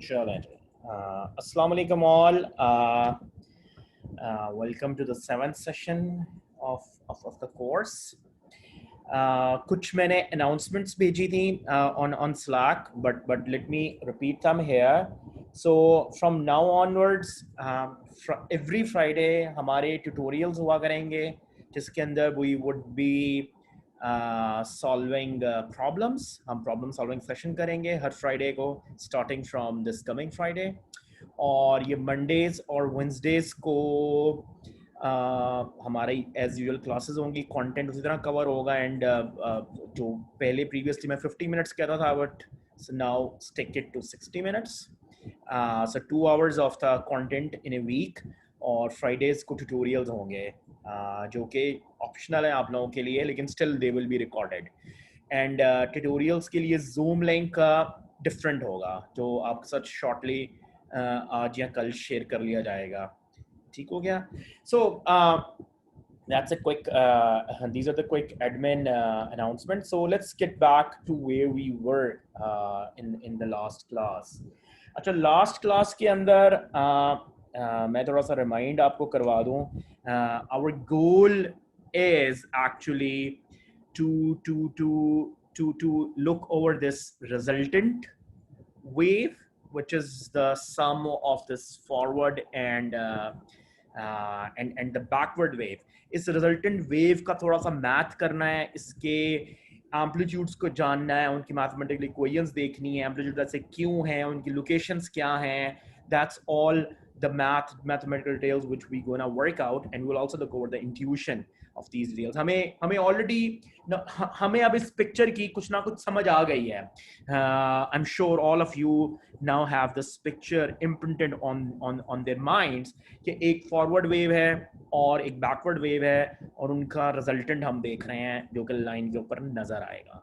चलें जी। अस्सलाम वालेकुम all. Welcome to the seventh session of the course. कुछ मैंने announcements भेजी थी on Slack, but let me repeat them here. So from now onwards, every Friday हमारे tutorials हुआ करेंगे, जिसके अंदर we would be solving problems. हम problem solving session करेंगे हर Friday को, starting from this coming Friday. और ये Mondays और Wednesdays को हमारी एज यूजुअल क्लासेस होंगी, कंटेंट उसी तरह कवर होगा एंड जो पहले प्रीवियसली मैं 50 मिनट्स कहता था, but now stick it to 60 minutes. So 2 hours of the content in a week. और फ्राइडेज को ट्यूटोरियल्स होंगे जो कि ऑप्शनल है आप लोगों के लिए, लेकिन still they will be recorded. And tutorials के लिए जूम लिंक डिफरेंट होगा, जो आपके साथ शॉर्टली आज या कल शेयर कर लिया जाएगा. ठीक हो गया? So that's a quick these are the quick admin announcements. So let's get back to where we were in the last class. अच्छा, last class के अंदर मैं थोड़ा सा remind आपको करवा दूं. Our goal is actually to look over this resultant wave, which is the sum of this forward and the backward wave. इस resultant wave का थोड़ा सा math करना है, इसके amplitudes को जानना है, उनकी mathematical equations देखनी है, amplitude ऐसे क्यों हैं, उनकी locations क्या हैं. That's all the mathematical details which we gonna work out, and we'll also look over the intuition of these details. हमें already हमें अब इस picture की कुछ ना कुछ समझ आ गई है. I'm sure all of you now have this picture imprinted on their minds कि एक forward wave है और एक backward wave है, और उनका resultant हम देख रहे हैं जो कि line के ऊपर नजर आएगा.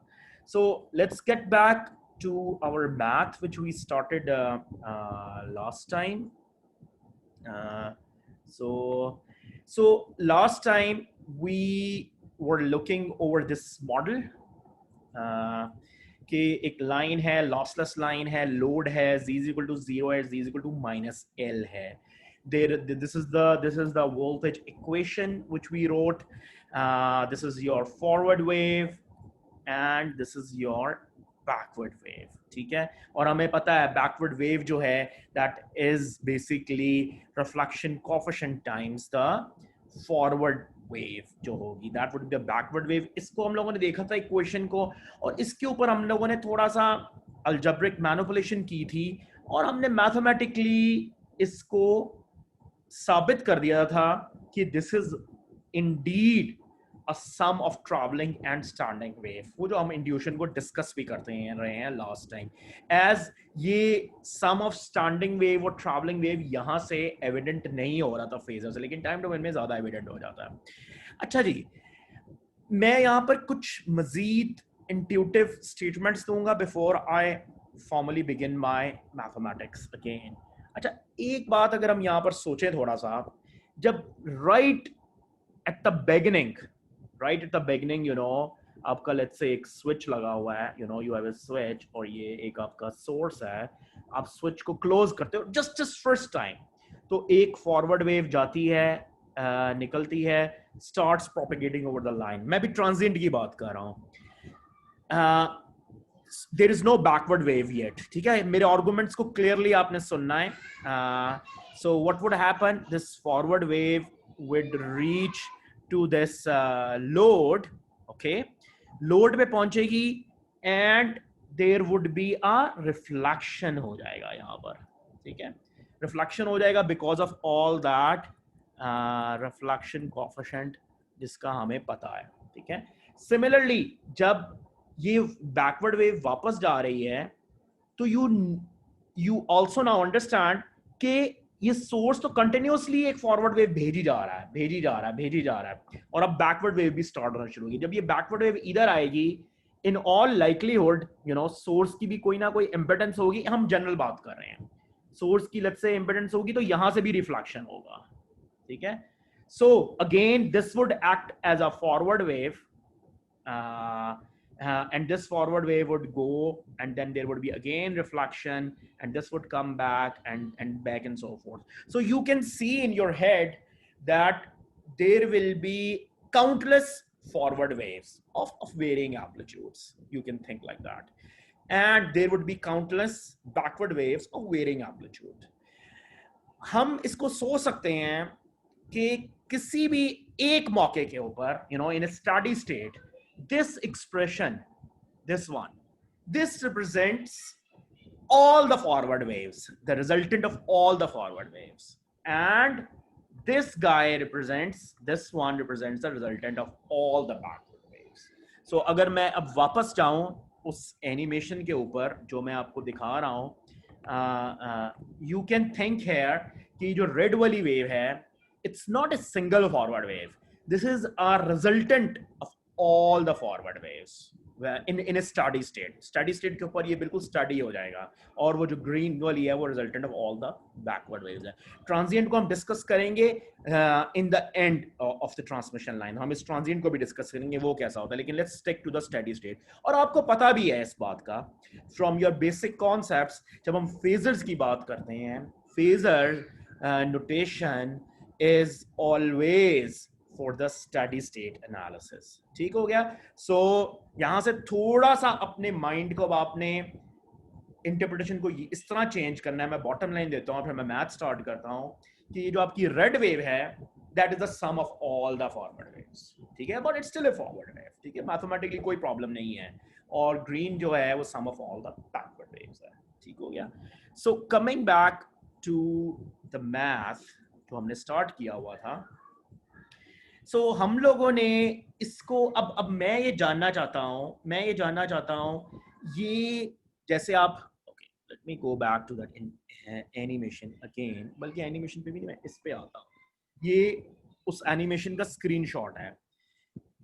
So let's get back to our math which we started last time. So last time we were looking over this model कि एक लाइन है, लॉसलेस लाइन है, लोड है, z is equal to 0 है, z is equal to minus L है. This is the voltage equation which we wrote. This is your forward wave and this is your backward wave. ठीक है? और हमें पता है backward wave जो है, that is basically reflection coefficient times the forward wave जो होगी, that would be the backward wave. इसको हम लोगों ने देखा था इक्वेशन को, और इसके ऊपर हम लोगों ने थोड़ा सा algebraic manipulation की थी, और हमने mathematically इसको साबित कर दिया था कि this is indeed a sum of traveling and standing wave. वो जो हम इंट्यूशन को डिस्कस भी करते हैं रहे हैं लास्ट टाइम, एज ये sum of standing wave और traveling wave यहाँ से एविडेंट नहीं हो रहा था फेजर से, लेकिन टाइम डोमेन में ज्यादा एविडेंट हो जाता है. अच्छा जी, मैं यहाँ पर कुछ मजीद इंट्यूटिव स्टेटमेंट्स दूंगा before I formally begin my mathematics again. अच्छा, एक बात अगर हम यहाँ पर सोचें थोड़ा सा, जब right at the beginning you know आपका लेट्स से एक स्विच लगा हुआ है, you know you have a switch, और ये एक आपका सोर्स है, आप स्विच को क्लोज करते हो जस्ट फर्स्ट टाइम, तो एक फॉरवर्ड वेव जाती है, निकलती है, starts propagating over the line. मैं भी ट्रांजिएंट की बात कर रहा हूँ. There is no backward wave yet. ठीक है, मेरे आर्गुमेंट्स को क्लियरली आपने सुनना है. So what would happen? This forward wave would reach to this load. Okay, load पे पहुंचेगी and there would be a reflection हो जाएगा यहाँ पर. ठीक है, reflection हो जाएगा because of all that reflection coefficient जिसका हमें पता है. ठीक है, सिमिलरली जब ये बैकवर्ड वेव वापस जा रही है, तो यू ऑल्सो नाउ अंडरस्टैंड कि ये सोर्स तो कंटिन्यूअसली एक फॉरवर्ड वेव भेजी जा रहा है, और अब बैकवर्ड वेव भी स्टार्ट होना शुरू होगी. जब ये बैकवर्ड वेव इधर आएगी, in all likelihood you know source की भी कोई ना कोई इम्पिडेंस होगी. हम जनरल बात कर रहे हैं, सोर्स की लेट्स से इम्पिडेंस होगी, तो यहां से भी रिफ्लेक्शन होगा. ठीक है, so again this would act as a forward wave and this forward wave would go, and then there would be again reflection, and this would come back and back and so forth. So you can see in your head that there will be countless forward waves of varying amplitudes. You can think like that. And there would be countless backward waves of varying amplitude. हम इसको सोच सकते हैं कि किसी भी एक मौके के ऊपर, in a steady state, this expression, this one, this represents all the forward waves, the resultant of all the forward waves. And this guy represents, this one represents the resultant of all the backward waves. So अगर मैं अब वापस जाऊं उस animation के ऊपर जो मैं आपको दिखा रहा हूं, you can think here कि जो रेड वाली वेव है, it's not a single forward wave. This is a resultant of all the forward waves in a steady state. Steady state के ऊपर ये बिल्कुल steady हो जाएगा, और वो जो green वाली है वो resultant of all the backward waves है. Transient को हम discuss करेंगे in the end of the transmission line. हम इस transient को भी discuss करेंगे वो कैसा होता है, लेकिन let's stick to the steady state. और आपको पता भी है इस बात का from your basic concepts, जब हम phasors की बात करते हैं, phasor notation is always for the steady state analysis. ठीक हो गया? So यहां से थोड़ा सा अपने माइंड को, आपने इंटरप्रिटेशन को इस तरह चेंज करना है. मैं बॉटम लाइन देता हूं, फिर मैं मैथ स्टार्ट करता हूं कि ये जो आपकी रेड वेव है, that is the sum of all the forward waves. ठीक है, but it's still a forward wave. ठीक है, मैथमेटिकली कोई प्रॉब्लम नहीं है. और ग्रीन जो है वो sum of all the backward waves है. ठीक हो गया? So coming back to the math जो हमने स्टार्ट किया हुआ था. सो हम लोगों ने इसको अब मैं ये जानना चाहता हूँ ये जैसे आप, okay, let me go back to that animation again. बल्कि एनिमेशन पे भी नहीं, मैं इस पे आता हूँ. ये उस एनिमेशन का स्क्रीनशॉट है.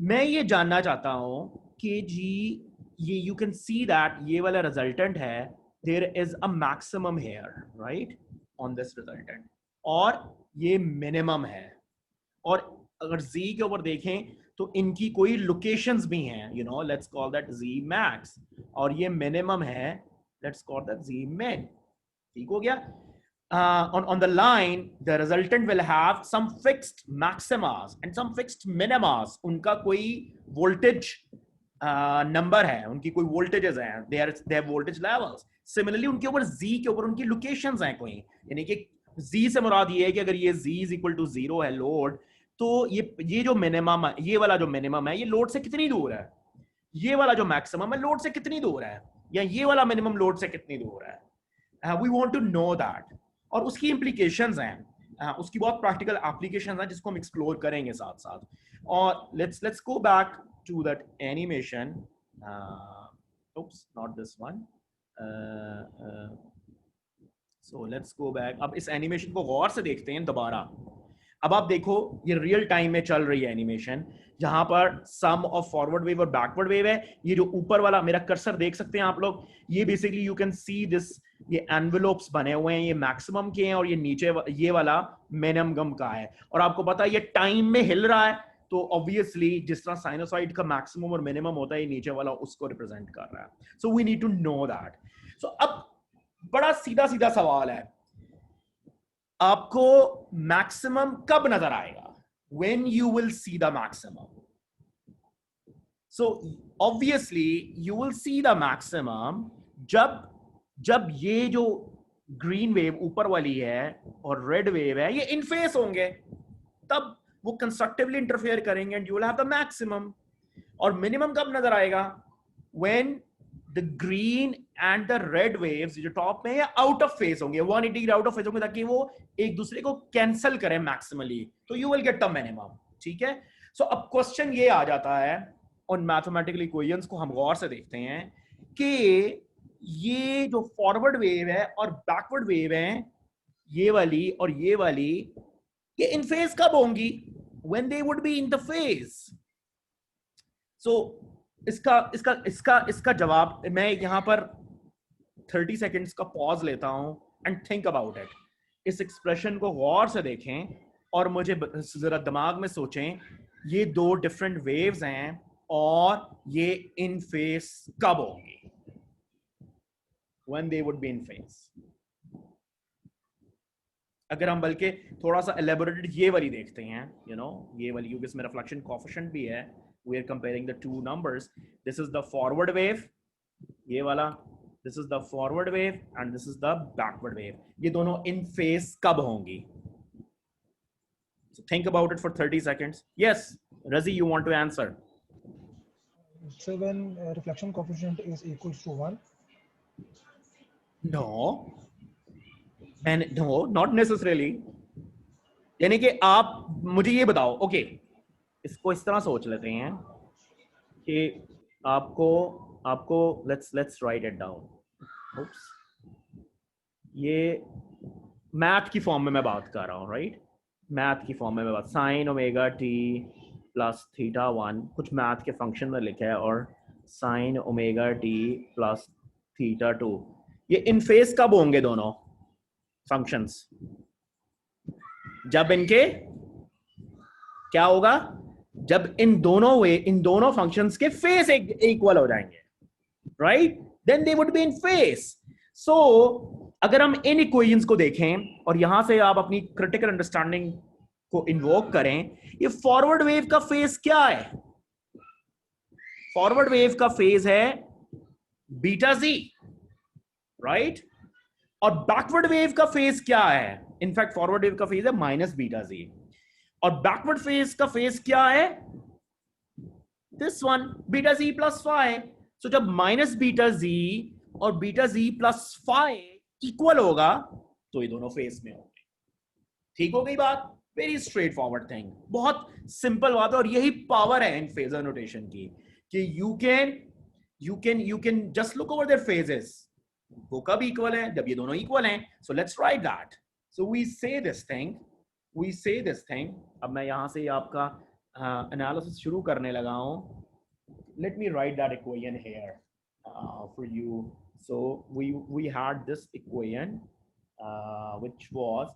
मैं ये जानना चाहता हूँ कि जी ये यू कैन सी दैट ये वाला रिजल्टेंट है, there is a maximum here, right, on this resultant, और ये मिनिमम है. और अगर z के ऊपर देखें तो इनकी कोई लोकेशंस भी हैं, let's call that z max, और ये मिनिमम है, let's call that z min. ठीक हो गया? On the line the resultant will have some fixed maximas and some fixed minimas. उनका कोई वोल्टेज नंबर है, उनकी कोई वोल्टेजेस हैं, they have voltage levels. Similarly उनके ऊपर z के ऊपर उनकी लोकेशंस हैं कोई, यानी कि z से मुराद ये है कि अगर ये z is equal to 0 है लोड, तो ये जो मिनिमम है, ये वाला जो मिनिमम है, ये लोड से कितनी दूर है, ये वाला जो मैक्सिमम है लोड से कितनी दूर है, या ये वाला मिनिमम लोड से कितनी दूर है. We want to know that. और उसकी इंप्लीकेशंस हैं, उसकी बहुत प्रैक्टिकल एप्लीकेशंस हैं जिसको हम एक्सप्लोर करेंगे साथ साथ. और let's go back to that animation. oops, not this one. So let's go back. अब इस एनिमेशन को गौर से देखते हैं दोबारा. अब आप देखो ये रियल टाइम में चल रही है एनिमेशन, जहां पर सम ऑफ फॉरवर्ड वेव और बैकवर्ड वेव है. ये जो ऊपर वाला मेरा कर्सर देख सकते हैं आप लोग, ये basically you can see this, ये एनवेलोप्स बने हुए हैं, ये मैक्सिमम के हैं और ये नीचे ये वाला मिनिमम का है. और आपको पता है ये टाइम में हिल रहा है, तो ऑब्वियसली जिस तरह साइनोसॉइड का मैक्सिमम और मिनिमम होता है, ये नीचे वाला उसको रिप्रेजेंट कर रहा है. So we need to know that. So अब बड़ा सीधा सीधा सवाल है, आपको मैक्सिमम कब नजर आएगा? When you will see the maximum. So obviously you will see the maximum जब ये जो ग्रीन वेव ऊपर वाली है और रेड वेव है ये इन फेस होंगे, तब वो कंस्ट्रक्टिवली इंटरफेयर करेंगे and you will have the maximum. और मिनिमम कब नजर आएगा? When the green and the red waves जो टॉप में आउट ऑफ फेस होंगे, 180 डिग्री आउट ऑफ फेस होंगे, ताकि वो एक दूसरे को कैंसिल करें मैक्सिमली, तो you will get the minimum. ठीक है? सो अब क्वेश्चन ये आ जाता है, उन मैथमेटिकल इक्वेशंस को हम गौर से देखते हैं कि ये जो फॉरवर्ड वेव है और बैकवर्ड वेव है, ये वाली और ये वाली, ये इन फेस कब होंगी? when they would be in the phase. So इसका जवाब मैं यहां पर 30 सेकेंड्स का पॉज लेता हूं एंड थिंक अबाउट इट. इस एक्सप्रेशन को गौर से देखें और मुझे जरा दिमाग में सोचें. ये दो डिफरेंट वेव्स हैं, और ये इन फेस कब होंगी, when they would be in phase. अगर हम बल्कि थोड़ा सा एलेबोरेटेड ये वाली देखते हैं, ये वाली, क्योंकि इसमें रिफ्लेक्शन कोएफिशिएंट भी है, we are comparing the two numbers. This is the forward wave, ये वाला, this is the forward wave and this is the backward wave. ये दोनों इन फेज कब होंगी? So think about it for 30 seconds. Yes, Razi, you want to answer? So when reflection coefficient is equals to 1. No, and no, not necessarily. यानी कि आप मुझे ये बताओ, ओके, इसको इस तरह सोच लेते हैं कि आपको लेट्स राइट इट डाउन. ये मैथ की फॉर्म में मैं बात कर रहा हूँ, राइट? मैथ की फॉर्म में मैं बात, sine omega t plus theta 1 कुछ मैथ के फंक्शन में लिखा है, और sine omega t plus theta 2, ये इन फेज कब होंगे दोनों फंक्शंस? जब इनके क्या होगा? जब इन दोनों फंक्शंस के फेस इक्वल हो जाएंगे, right? Then they would be in phase. So अगर हम इन इक्वेशंस को देखें और यहां से आप अपनी क्रिटिकल अंडरस्टैंडिंग को इन्वोक करें, ये फॉरवर्ड वेव का फेज क्या है? फॉरवर्ड वेव का फेज है बीटा जी, राइट? और बैकवर्ड वेव का फेज क्या है? इनफैक्ट फॉरवर्ड वेव का फेज है माइनस बीटा जी, और बैकवर्ड फेज का फेज क्या है? This one, beta z plus five. So जब माइनस बीटा जी और beta z plus five equal होगा तो ये दोनों फेज में होंगे. ठीक हो गई बात? वेरी स्ट्रेट फॉरवर्ड थिंग, बहुत सिंपल बात है, और यही पावर है इन फेजर नोटेशन की कि you can just look over there phases. वो कब इक्वल है? जब ये दोनों इक्वल हैं. So let's write that. So we say this thing. अब मैं यहां से आपका एनालिसिस शुरू करने लगा हूं. Let me write that equation here for you. So we had this equation which was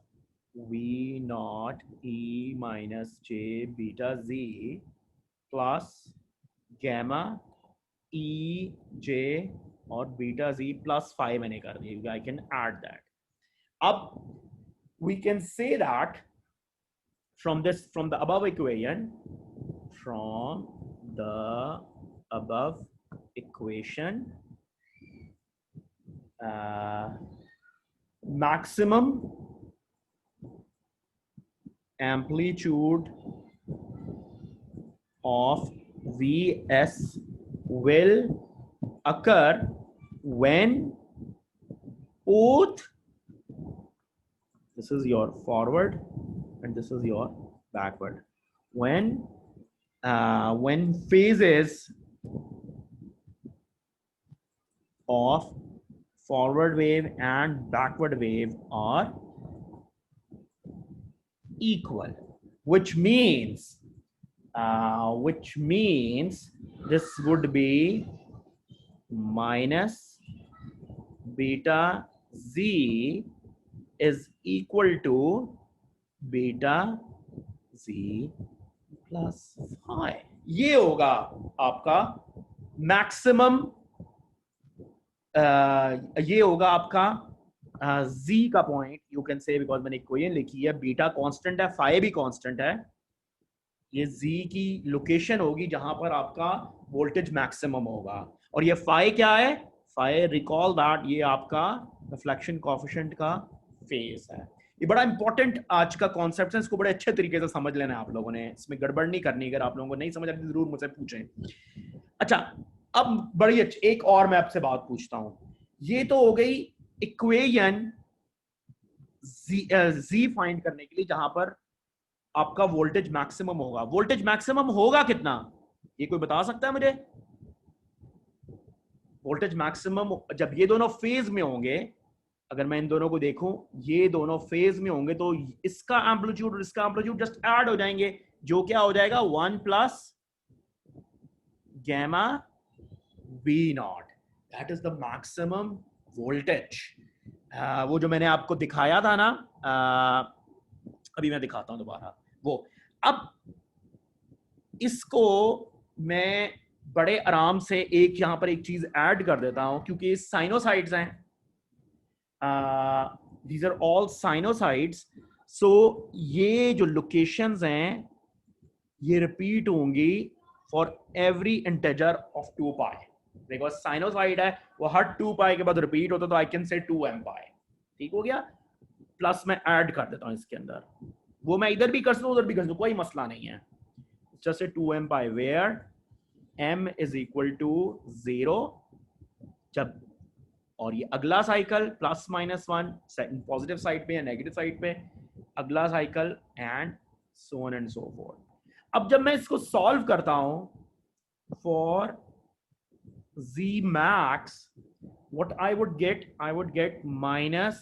v naught e minus j beta z plus gamma e j और बीटा z प्लस 5 मैंने कर दिया. I can add that. अब we can say that from the above equation, maximum amplitude of Vs will occur when both, this is your forward and this is your backward, when phases of forward wave and backward wave are equal, which means this would be minus beta z is equal to beta z plus 5. ये होगा आपका maximum, ये होगा आपका z का point. You can say, because मैंने equation लिखी है, बीटा कांस्टेंट है, फाई भी कांस्टेंट है. ये z की लोकेशन होगी जहां पर आपका वोल्टेज मैक्सिमम होगा, और ये फाई क्या है? फाई, रिकॉल दैट, ये आपका रिफ्लेक्शन कोएफिशिएंट का फेज है. ये बड़ा इंपॉर्टेंट आज का कॉन्सेप्ट है, इसको बड़े अच्छे तरीके से समझ लेना है आप लोगों ने, इसमें गड़बड़ नहीं करनी. अगर आप लोगों को नहीं समझ आती जरूर मुझसे पूछें. अच्छा, अब बड़ी अच्छी एक और मैं आपसे बात पूछता हूं. ये तो हो गई इक्वेशन z फाइंड करने के लिए जहां पर आपका वोल्टेज मैक्सिमम होगा. वोल्टेज मैक्सिमम होगा कितना? ये कोई बता सकता है मुझे? वोल्टेज मैक्सिमम जब ये दोनों फेज में होंगे, अगर मैं इन दोनों को देखूं, ये दोनों फेज में होंगे, तो इसका एम्पलीट्यूड और इसका एम्पलीट्यूड जस्ट ऐड हो जाएंगे, जो क्या हो जाएगा? 1 plus gamma V naught. That is the maximum voltage. वो जो मैंने आपको दिखाया था ना, अभी मैं दिखाता हूं दोबारा वो. अब इसको मैं बड़े आराम से एक यहां पर एक चीज ऐड कर देता हूं, क्योंकि साइनोसाइड्स हैं, दीज आर ऑल साइनोसाइड्स। सो ये जो लोकेशंस हैं ये रिपीट होंगी for every integer of 2 pi, because sinusoid है वो हर 2 पाई के बाद रिपीट होता है, तो आई कैन से 2m पाई। ठीक हो गया, प्लस मैं ऐड कर देता हूं इसके अंदर, वो मैं इधर भी कर सकता हूं उधर भी कर सकता हूं, कोई मसला नहीं है। जैसे 2m pi where m is equal to 0, जब और ये अगला cycle plus minus 1 positive side पे या नेगेटिव साइड पे, अगला cycle and so on and so forth. अब जब मैं इसको सॉल्व करता हूं for z max, what I would get minus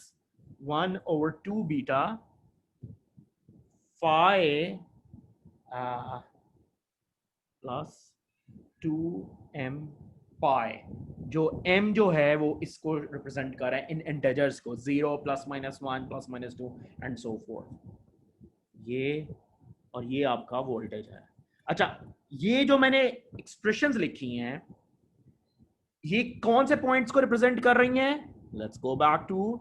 1 over 2 beta phi plus 2m pi, जो m जो है वो इसको रिप्रेजेंट कर रहा है इन इंटेजर्स को, 0 plus minus 1 plus minus 2 and so fourth. ये और ये आपका वोल्टेज है। अच्छा, ये जो मैंने एक्सप्रेशंस लिखी हैं ये कौन से पॉइंट्स को रिप्रेजेंट कर रही हैं? Let's go back to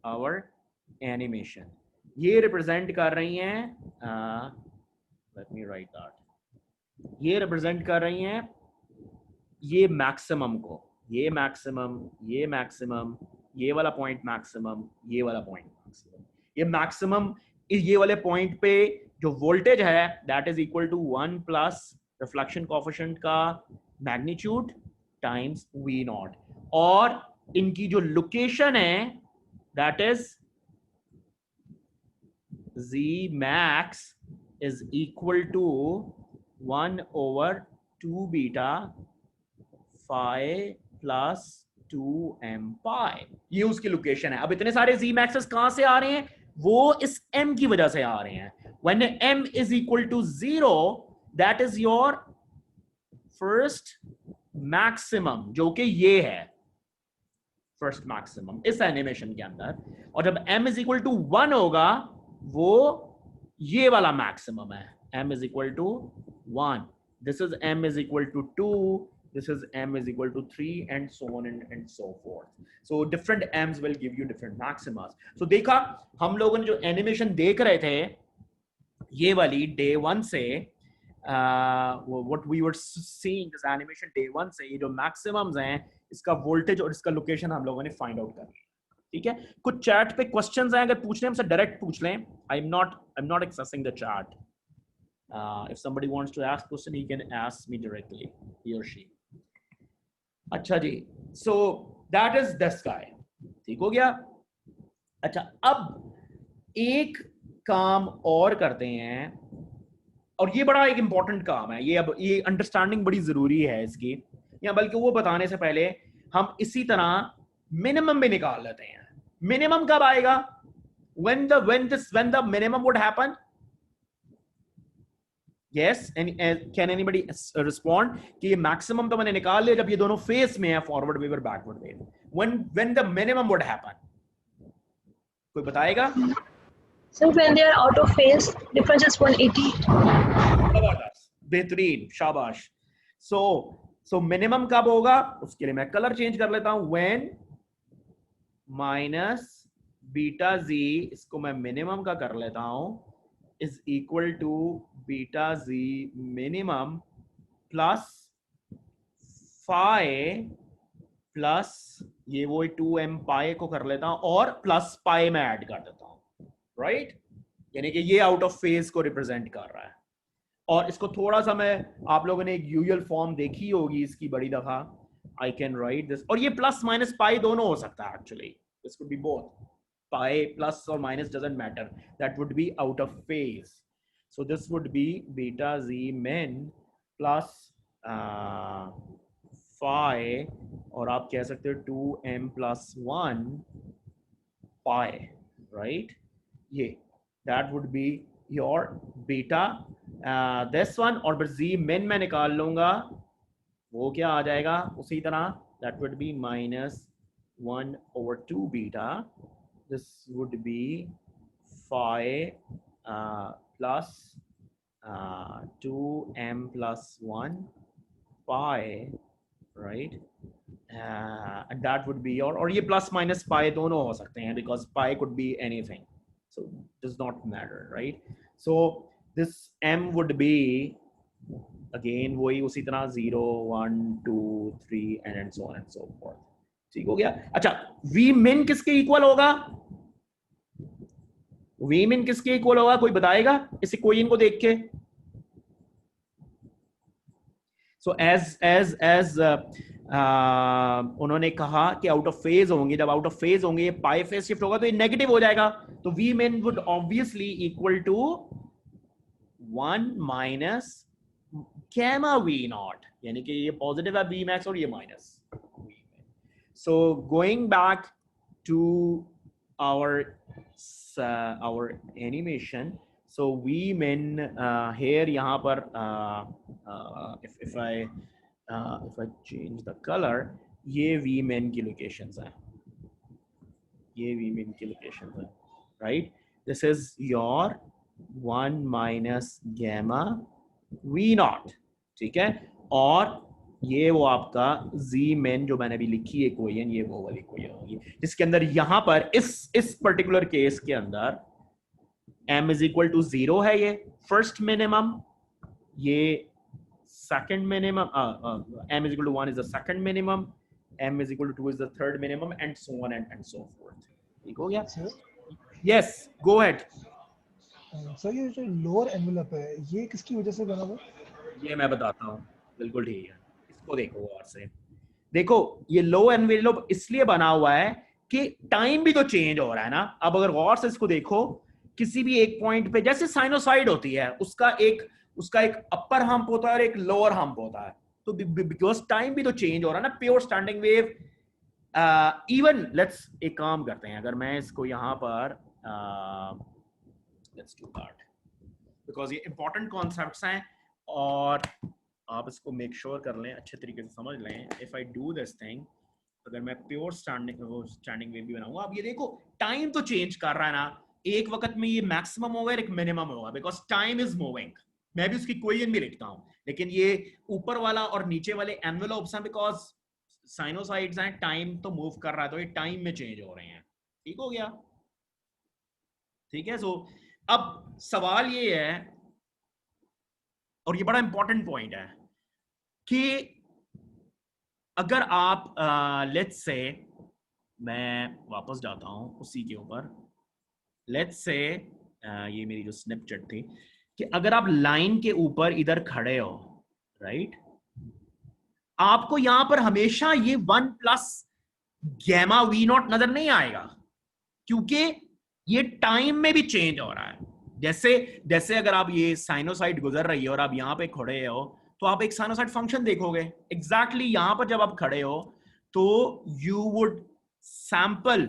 our animation. ये रिप्रेजेंट कर रही हैं, लेट मी राइट दैट, ये रिप्रेजेंट कर रही हैं ये मैक्सिमम को, ये मैक्सिमम, ये मैक्सिमम, ये वाला पॉइंट मैक्सिमम, ये वाला पॉइंट मैक्सिमम। ये मैक्सिमम ये वाले पॉइंट पे जो वोल्टेज है that is equal to 1 plus reflection coefficient का मैग्नीट्यूड टाइम्स वी नॉट, और इनकी जो लोकेशन है that is z max is equal to 1 over 2 beta phi plus 2m pi, ये उसकी लोकेशन है। अब इतने सारे z maxes कहां से आ रहे हैं? वो इस m की वजह से आ रहे हैं। when m is equal to 0 that is your first maximum, जो कि ये है फर्स्ट मैक्सिमम इस एनिमेशन के अंदर, और जब m is equal to 1 होगा वो ये वाला मैक्सिमम है, m is equal to 1, this is m is equal to 2, this is m is equal to 3 and so on and so forth. So different m's will give you different maximas. So देखा हम लोगों ने जो animation देख रहे थे ये वाली डे 1 से, what we were seeing this animation day 1 से, ये जो मैक्सिमम्स हैं इसका वोल्टेज और इसका लोकेशन हम लोगों ने फाइंड आउट कर लिया। ठीक है, कुछ चैट पे क्वेश्चंस हैं, अगर पूछने हमसे डायरेक्ट पूछ लें। I am not accessing the chat. If somebody wants to ask question he can ask me directly, he or she. अच्छा जी, so that is this guy। ठीक हो गया। अच्छा, अब एक काम और करते हैं, और ये बड़ा एक इंपॉर्टेंट काम है, ये अब ये अंडरस्टैंडिंग बड़ी जरूरी है इसकी, या बल्कि वो बताने से पहले हम इसी तरह मिनिमम भी निकाल लेते हैं। मिनिमम कब आएगा? when the minimum would happen? yes, and can anybody respond कि ये मैक्सिमम तो मैंने निकाल लिया जब ये दोनों फेस में है, फॉरवर्ड वेव और backward wave. when the minimum would happen, कोई बताएगा? So when they are out of phase, difference is 180. बेहतरीन, शाबाश। so मिनिमम कब होगा उसके लिए मैं कलर चेंज कर लेता हूं, when माइनस बीटा z, इसको मैं मिनिमम का कर लेता हूं, is equal to beta z minimum plus phi plus ये वो 2m पाई को कर लेता हूं और प्लस पाई में ऐड कर देता हूं, राइट? यानी कि ये आउट ऑफ फेज को रिप्रेजेंट कर रहा है। और इसको थोड़ा सा मैं, आप लोगों ने एक यूजुअल फॉर्म देखी होगी इसकी बड़ी दफा, आई कैन राइट दिस, और ये प्लस माइनस पाई दोनों हो सकता है actually, this could be both, pi plus और minus doesn't matter, that would be out of phase. So this would be beta z min plus phi, और आप कह सकते हो 2m plus 1 पाई, राइट? ये that would be your beta this one, और फिर z min मैं निकाल लूंगा, वो क्या आ जाएगा उसी तरह, that would B minus 1 over 2 beta, this would be phi plus 2m plus 1 pi, right? And that would be, or ये plus minus pi दोनों हो सकते हैं, because pi could be anything, so does not matter, right? So this m would be again वही उसी तरह 0 1 2 3 and so on and so forth. ठीक हो गया? अच्छा, v min किसके इक्वल होगा? v min किसके इक्वल होगा, कोई बताएगा इस इक्वेशन को देख के? So as उन्होंने कहा कि आउट ऑफ फेज होंगे, जब आउट ऑफ फेज होंगे ये पाई फेज शिफ्ट होगा तो ये नेगेटिव हो जाएगा, तो v min would obviously equal to 1 minus gamma v naught, यानी कि ये पॉजिटिव है v max और ये minus. So going back to our animation, so v min here यहाँ पर if I change the color, ये v min की locations हैं, ये v min की locations हैं, right? This is your 1 minus gamma v naught, ठीक है? और ये वो आपका z min जो मैंने अभी लिखी है इक्वेशन, ये वो वाली इक्वेशन होगी जिसके अंदर यहाँ पर इस पर्टिकुलर केस के अंदर m is equal to 0 है, ये फर्स्ट मिनिमम, ये second minimum, m is equal to 1 is the second minimum, m is equal to 2 is the third minimum, and so on and so forth. ठीक हो गया? Yes, go ahead. Sir ये जो lower envelope है ये किसकी वजह से बना हुआ? ये मैं बताता हूँ, बिल्कुल ठीक है, इसको देखो और से देखो, ये लो एनवेलप इसलिए बना हुआ है कि टाइम भी तो चेंज हो रहा है ना. अब अगर गौर से इसको देखो, किसी भी एक पॉइंट पे जैसे साइनोसाइड होती है, उसका एक अपर हम्प होता है और एक लोअर हम्प होता है, तो बिकॉज टाइम भी तो चेंज हो रहा है ना. Pure standing wave even let's एक काम करते हैं, अगर मैं इसको यहाँ पर लेट्स डू दैट बिकॉज ये इंपॉर्टेंट कॉन्सेप्ट्स हैं और आप इसको मेक श्योर कर लें, अच्छे तरीके से समझ लें. If I do this thing, अगर मैं प्योर स्टैंडिंग वेव भी बनाऊंगा, अब ये देखो टाइम तो चेंज कर रहा है ना, एक वक्त में ये मैक्सिमम होगा, एक मिनिमम होगा, बिकॉज टाइम इज मूविंग. मैं भी उसकी इक्वेशन भी लिखता हूं, लेकिन ये ऊपर वाला और नीचे वाले एनवेलप्स हैं, बिकॉज साइनोसाइड्स हैं, टाइम तो मूव कर रहा है, तो ये टाइम में चेंज हो रहे हैं. ठीक हो गया? ठीक है. सो अब सवाल ये है, और ये बड़ा इंपॉर्टेंट पॉइंट है, कि अगर आप लेट्स से, मैं वापस जाता हूं उसी के ऊपर, लेट्स से ये मेरी जो स्नैपचैट थी, कि अगर आप लाइन के ऊपर इधर खड़े हो, राइट, आपको यहां पर हमेशा ये 1 प्लस गैमा वी नॉट नजर नहीं आएगा, क्योंकि ये टाइम में भी चेंज हो रहा है. जैसे अगर आप ये साइनोसाइड गुजर रही है और आप यहां पे खड़े हो, तो आप एक साइनोसाइड फंक्शन देखोगे एग्जैक्टली यहां पर. जब आप खड़े हो तो you would sample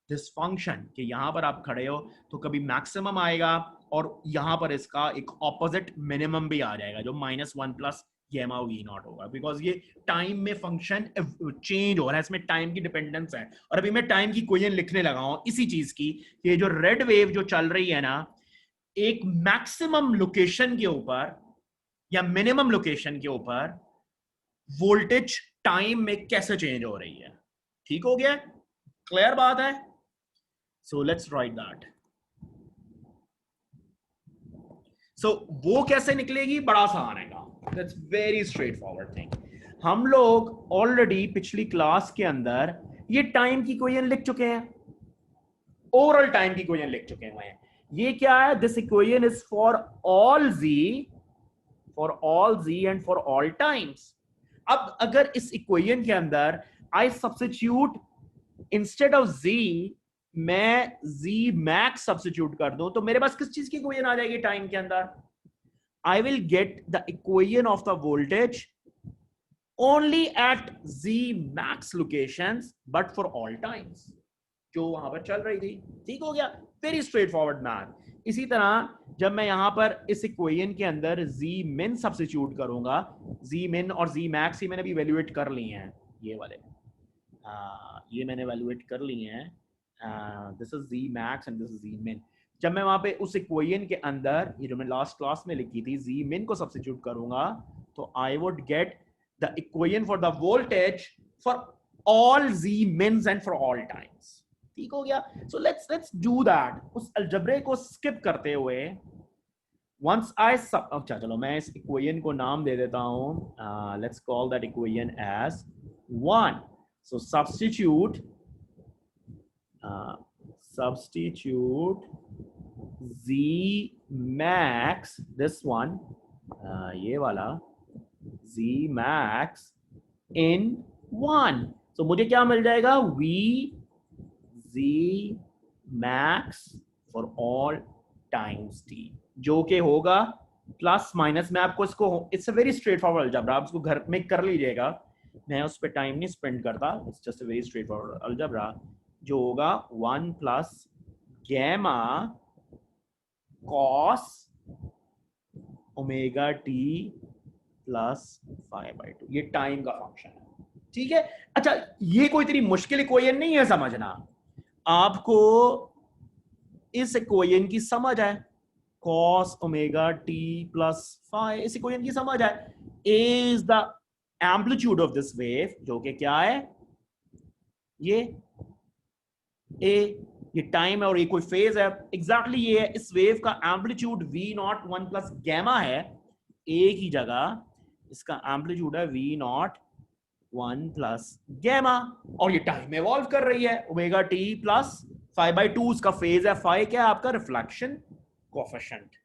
this function, कि यहां पर आप खड़े हो तो कभी मैक्सिमम आएगा और यहां पर इसका एक ऑपोजिट मिनिमम भी आ जाएगा, जो -1 प्लस गैमा वी नॉट होगा, बिकॉज ये टाइम में फंक्शन चेंज हो रहा है, इसमें टाइम की डिपेंडेंस है. और अभी मैं टाइम की इक्वेशन लिखने लगा हूं इसी चीज की, ये जो रेड वेव जो चल रही है ना, एक मैक्सिमम लोकेशन के ऊपर या मिनिमम लोकेशन के ऊपर वोल्टेज टाइम में कैसे चेंज हो रही है. ठीक हो गया? क्लियर बात है? So let's write that. So वो कैसे निकलेगी? बड़ा आसान है. That's very straightforward thing. हम लोग ऑलरेडी पिछली क्लास के अंदर ये टाइम की इक्वेशन लिख चुके हैं, ओवरऑल टाइम की इक्वेशन लिख चुके हैं. ये क्या है? This equation is for all z and for all times. अब अगर इस इक्वेशन के अंदर आई सब्स्टिट्यूट इंस्टेड ऑफ z, मैं z मैक्स सब्स्टिट्यूट कर दूं, तो मेरे पास किस चीज की इक्वेशन आ जाएगी टाइम के अंदर? I will get the equation of the voltage only at z max locations, but for all times, जो वहां पर चल रही थी. ठीक हो गया? Very straight forward math. इसी तरह जब मैं यहां पर इस इक्वेशन के अंदर z min सब्स्टिट्यूट करूंगा, z min और z max ही मैंने भी इवैल्यूएट कर लिए हैं, ये वाले ये मैंने इवैल्यूएट कर लिए हैं. This is z max and this is z min. जब मैं वहां पे उस इक्वेशन के अंदर, ये जो मैं लास्ट क्लास में लिखी थी, z min को सब्स्टिट्यूट करूंगा, तो I would get the equation for the voltage for all z mins and for all times. ठीक हो गया? So let's do that. उस अलजबरे को skip करते हुए once I अच्छा चलो मैं इस equation को नाम दे देता हूं. Let's call that equation as 1. So substitute z max, this one, ये वाला z max in 1. So मुझे क्या मिल जाएगा? v z max for all times t, जो कि होगा प्लस माइनस. मैं आपको इसको, it's a very straightforward algebra, आप इसको घर में कर लीजिएगा, मैं उस पर टाइम नहीं स्पेंड करता. It's just a very straightforward algebra, जो होगा 1 plus gamma cos omega t plus 5/2. ये टाइम का फंक्शन है. ठीक है? अच्छा, ये कोई इतनी मुश्किल इक्वेशन नहीं है समझना. आपको इस इक्वेशन की समझ है, cos omega t plus phi, इस इक्वेशन की समझ है. A is the amplitude of this wave, जो कि क्या है? ये A, ये टाइम है और ये कोई फेज है. एग्जैक्टली ये है. इस वेव का एम्पलीट्यूड v0 1 प्लस गैमा है. A की जगह इसका एम्पलीट्यूड है v0 1 प्लस गैमा, और ये टाइम में इवॉल्व कर रही है. ओमेगा टी प्लस 5/2 उसका फेज है. फाइ क्या है आपका? रिफ्लेक्शन कोएफिशिएंट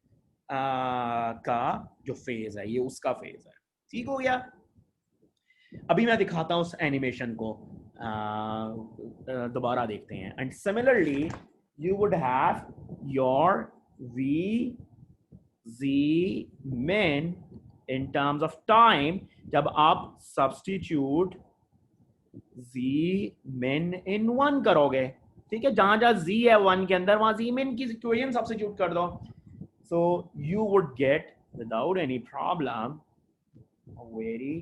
का जो फेज है, ये उसका फेज है. ठीक हो गया? अभी मैं दिखाता हूं उस एनिमेशन को, दोबारा देखते हैं. And similarly you would have your we ji min in terms of time जब आप substitute z min in 1 करोगे. ठीक है? जहां जहां z है 1 के अंदर, वहां z min की इक्वेशन सब्स्टिट्यूट कर दो. So you would get without any problem a very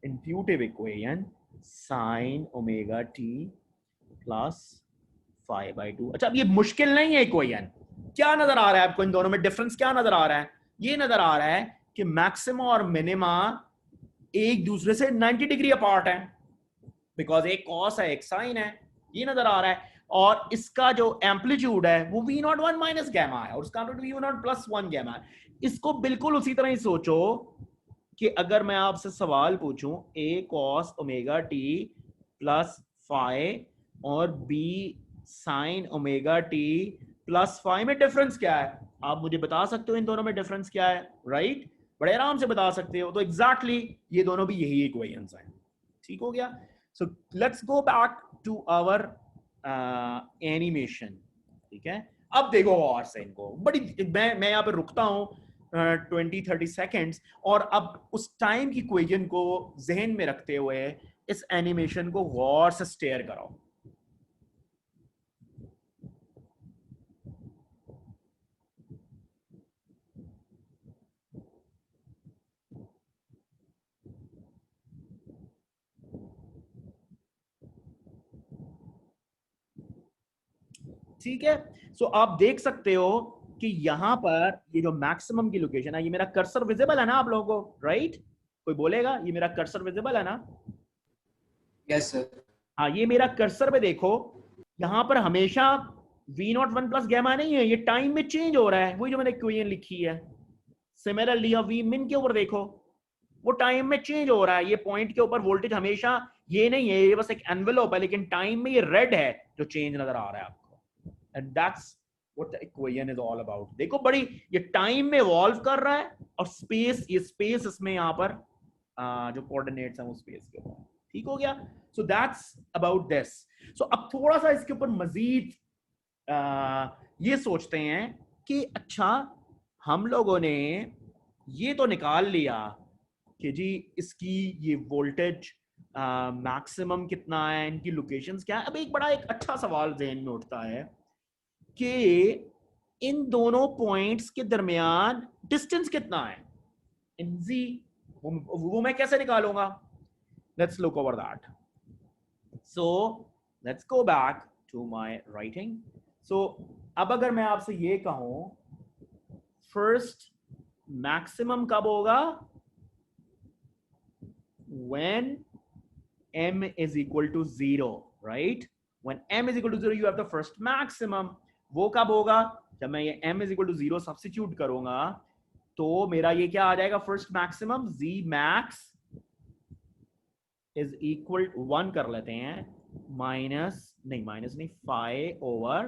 intuitive equation sin omega t plus 5/2. अच्छा, अब ये मुश्किल नहीं है इक्वेशन. क्या नजर आ रहा है आपको इन दोनों में? डिफरेंस क्या नजर आ रहा है? ये नजर आ रहा है कि मैक्सिमा और मिनिमा एक दूसरे से 90 डिग्री अपार्ट है, बिकॉज एक कॉस है एक साइन है. ये नजर आ रहा है. और इसका जो एम्पलीट्यूड है वो v0 1 माइनस गैमा है, और उसका एम्पलीट्यूड v0 प्लस 1 गैमा है. इसको बिल्कुल उसी तरह ही सोचो कि अगर मैं आपसे सवाल पूछूं a cos omega t plus phi और b sin omega t plus phi में डिफरेंस क्या है? आप मुझे बता सकते हो इन दोनों में डिफरेंस क्या है? राइट? बड़े आराम से बता सकते हो. तो एग्जैक्टली ये दोनों भी यही इक्वेशंस हैं. ठीक हो गया? So let's go back to our animation. ठीक है? अब देखो और से इनको बड़ी, मैं यहाँ पे रुकता हूँ 20-30 सेकेंड्स, और अब उस टाइम की इक्वेशन को जहन में रखते हुए इस एनिमेशन को गौर से स्टेयर करो. ठीक है? सो आप देख सकते हो कि यहां पर ये जो मैक्सिमम की लोकेशन है, ये मेरा कर्सर विजिबल है ना आप लोगों को? राइट? कोई बोलेगा ये मेरा कर्सर विजिबल है ना? Yes sir. हाँ, ये मेरा कर्सर पे देखो, यहां पर हमेशा v0 1 प्लस गैमा नहीं है, ये टाइम में चेंज हो रहा है. वही जो मैंने इक्वेशन लिखी है. सिमिलरली v min के ऊपर देखो, वो टाइम में चेंज हो रहा है. ये पॉइंट के ऊपर वोल्टेज हमेशा ये नहीं है, ये बस एक एनवेलप है, लेकिन टाइम में ये रेड है जो चेंज नजर आ रहा है आपको. And that's what the equation is all about. देखो बड़ी, ये टाइम में इवॉल्व कर रहा है, और स्पेस, ये स्पेस इसमें यहाँ पर जो कोऑर्डिनेट्स हैं वो स्पेस के ऊपर. ठीक हो गया? So that's about this. So अब थोड़ा सा इसके ऊपर मजीद ये सोचते हैं कि अच्छा, हम लोगों ने ये तो निकाल लिया कि जी इसकी ये वोल्टेज मैक्सिमम कितना है, इनकी लोकेशंस क्या है. अब एक बड़ा एक अच्छा सवाल जहन में उठता है कि इन दोनों पॉइंट्स के दरमियान डिस्टेंस कितना है इन जी, वो मैं कैसे निकालूंगा? Let's look over that. So let's go back to my writing. So अब अगर मैं आपसे ये कहूं फर्स्ट मैक्सिमम कब होगा? when m is equal to 0, right? When m is equal to 0 you have the first maximum. वो कब होगा? जब मैं ये m is equal to 0 substitute करूंगा तो मेरा ये क्या आ जाएगा? First maximum z max is equal 1 कर लेते हैं माइनस नहीं फाइव ओवर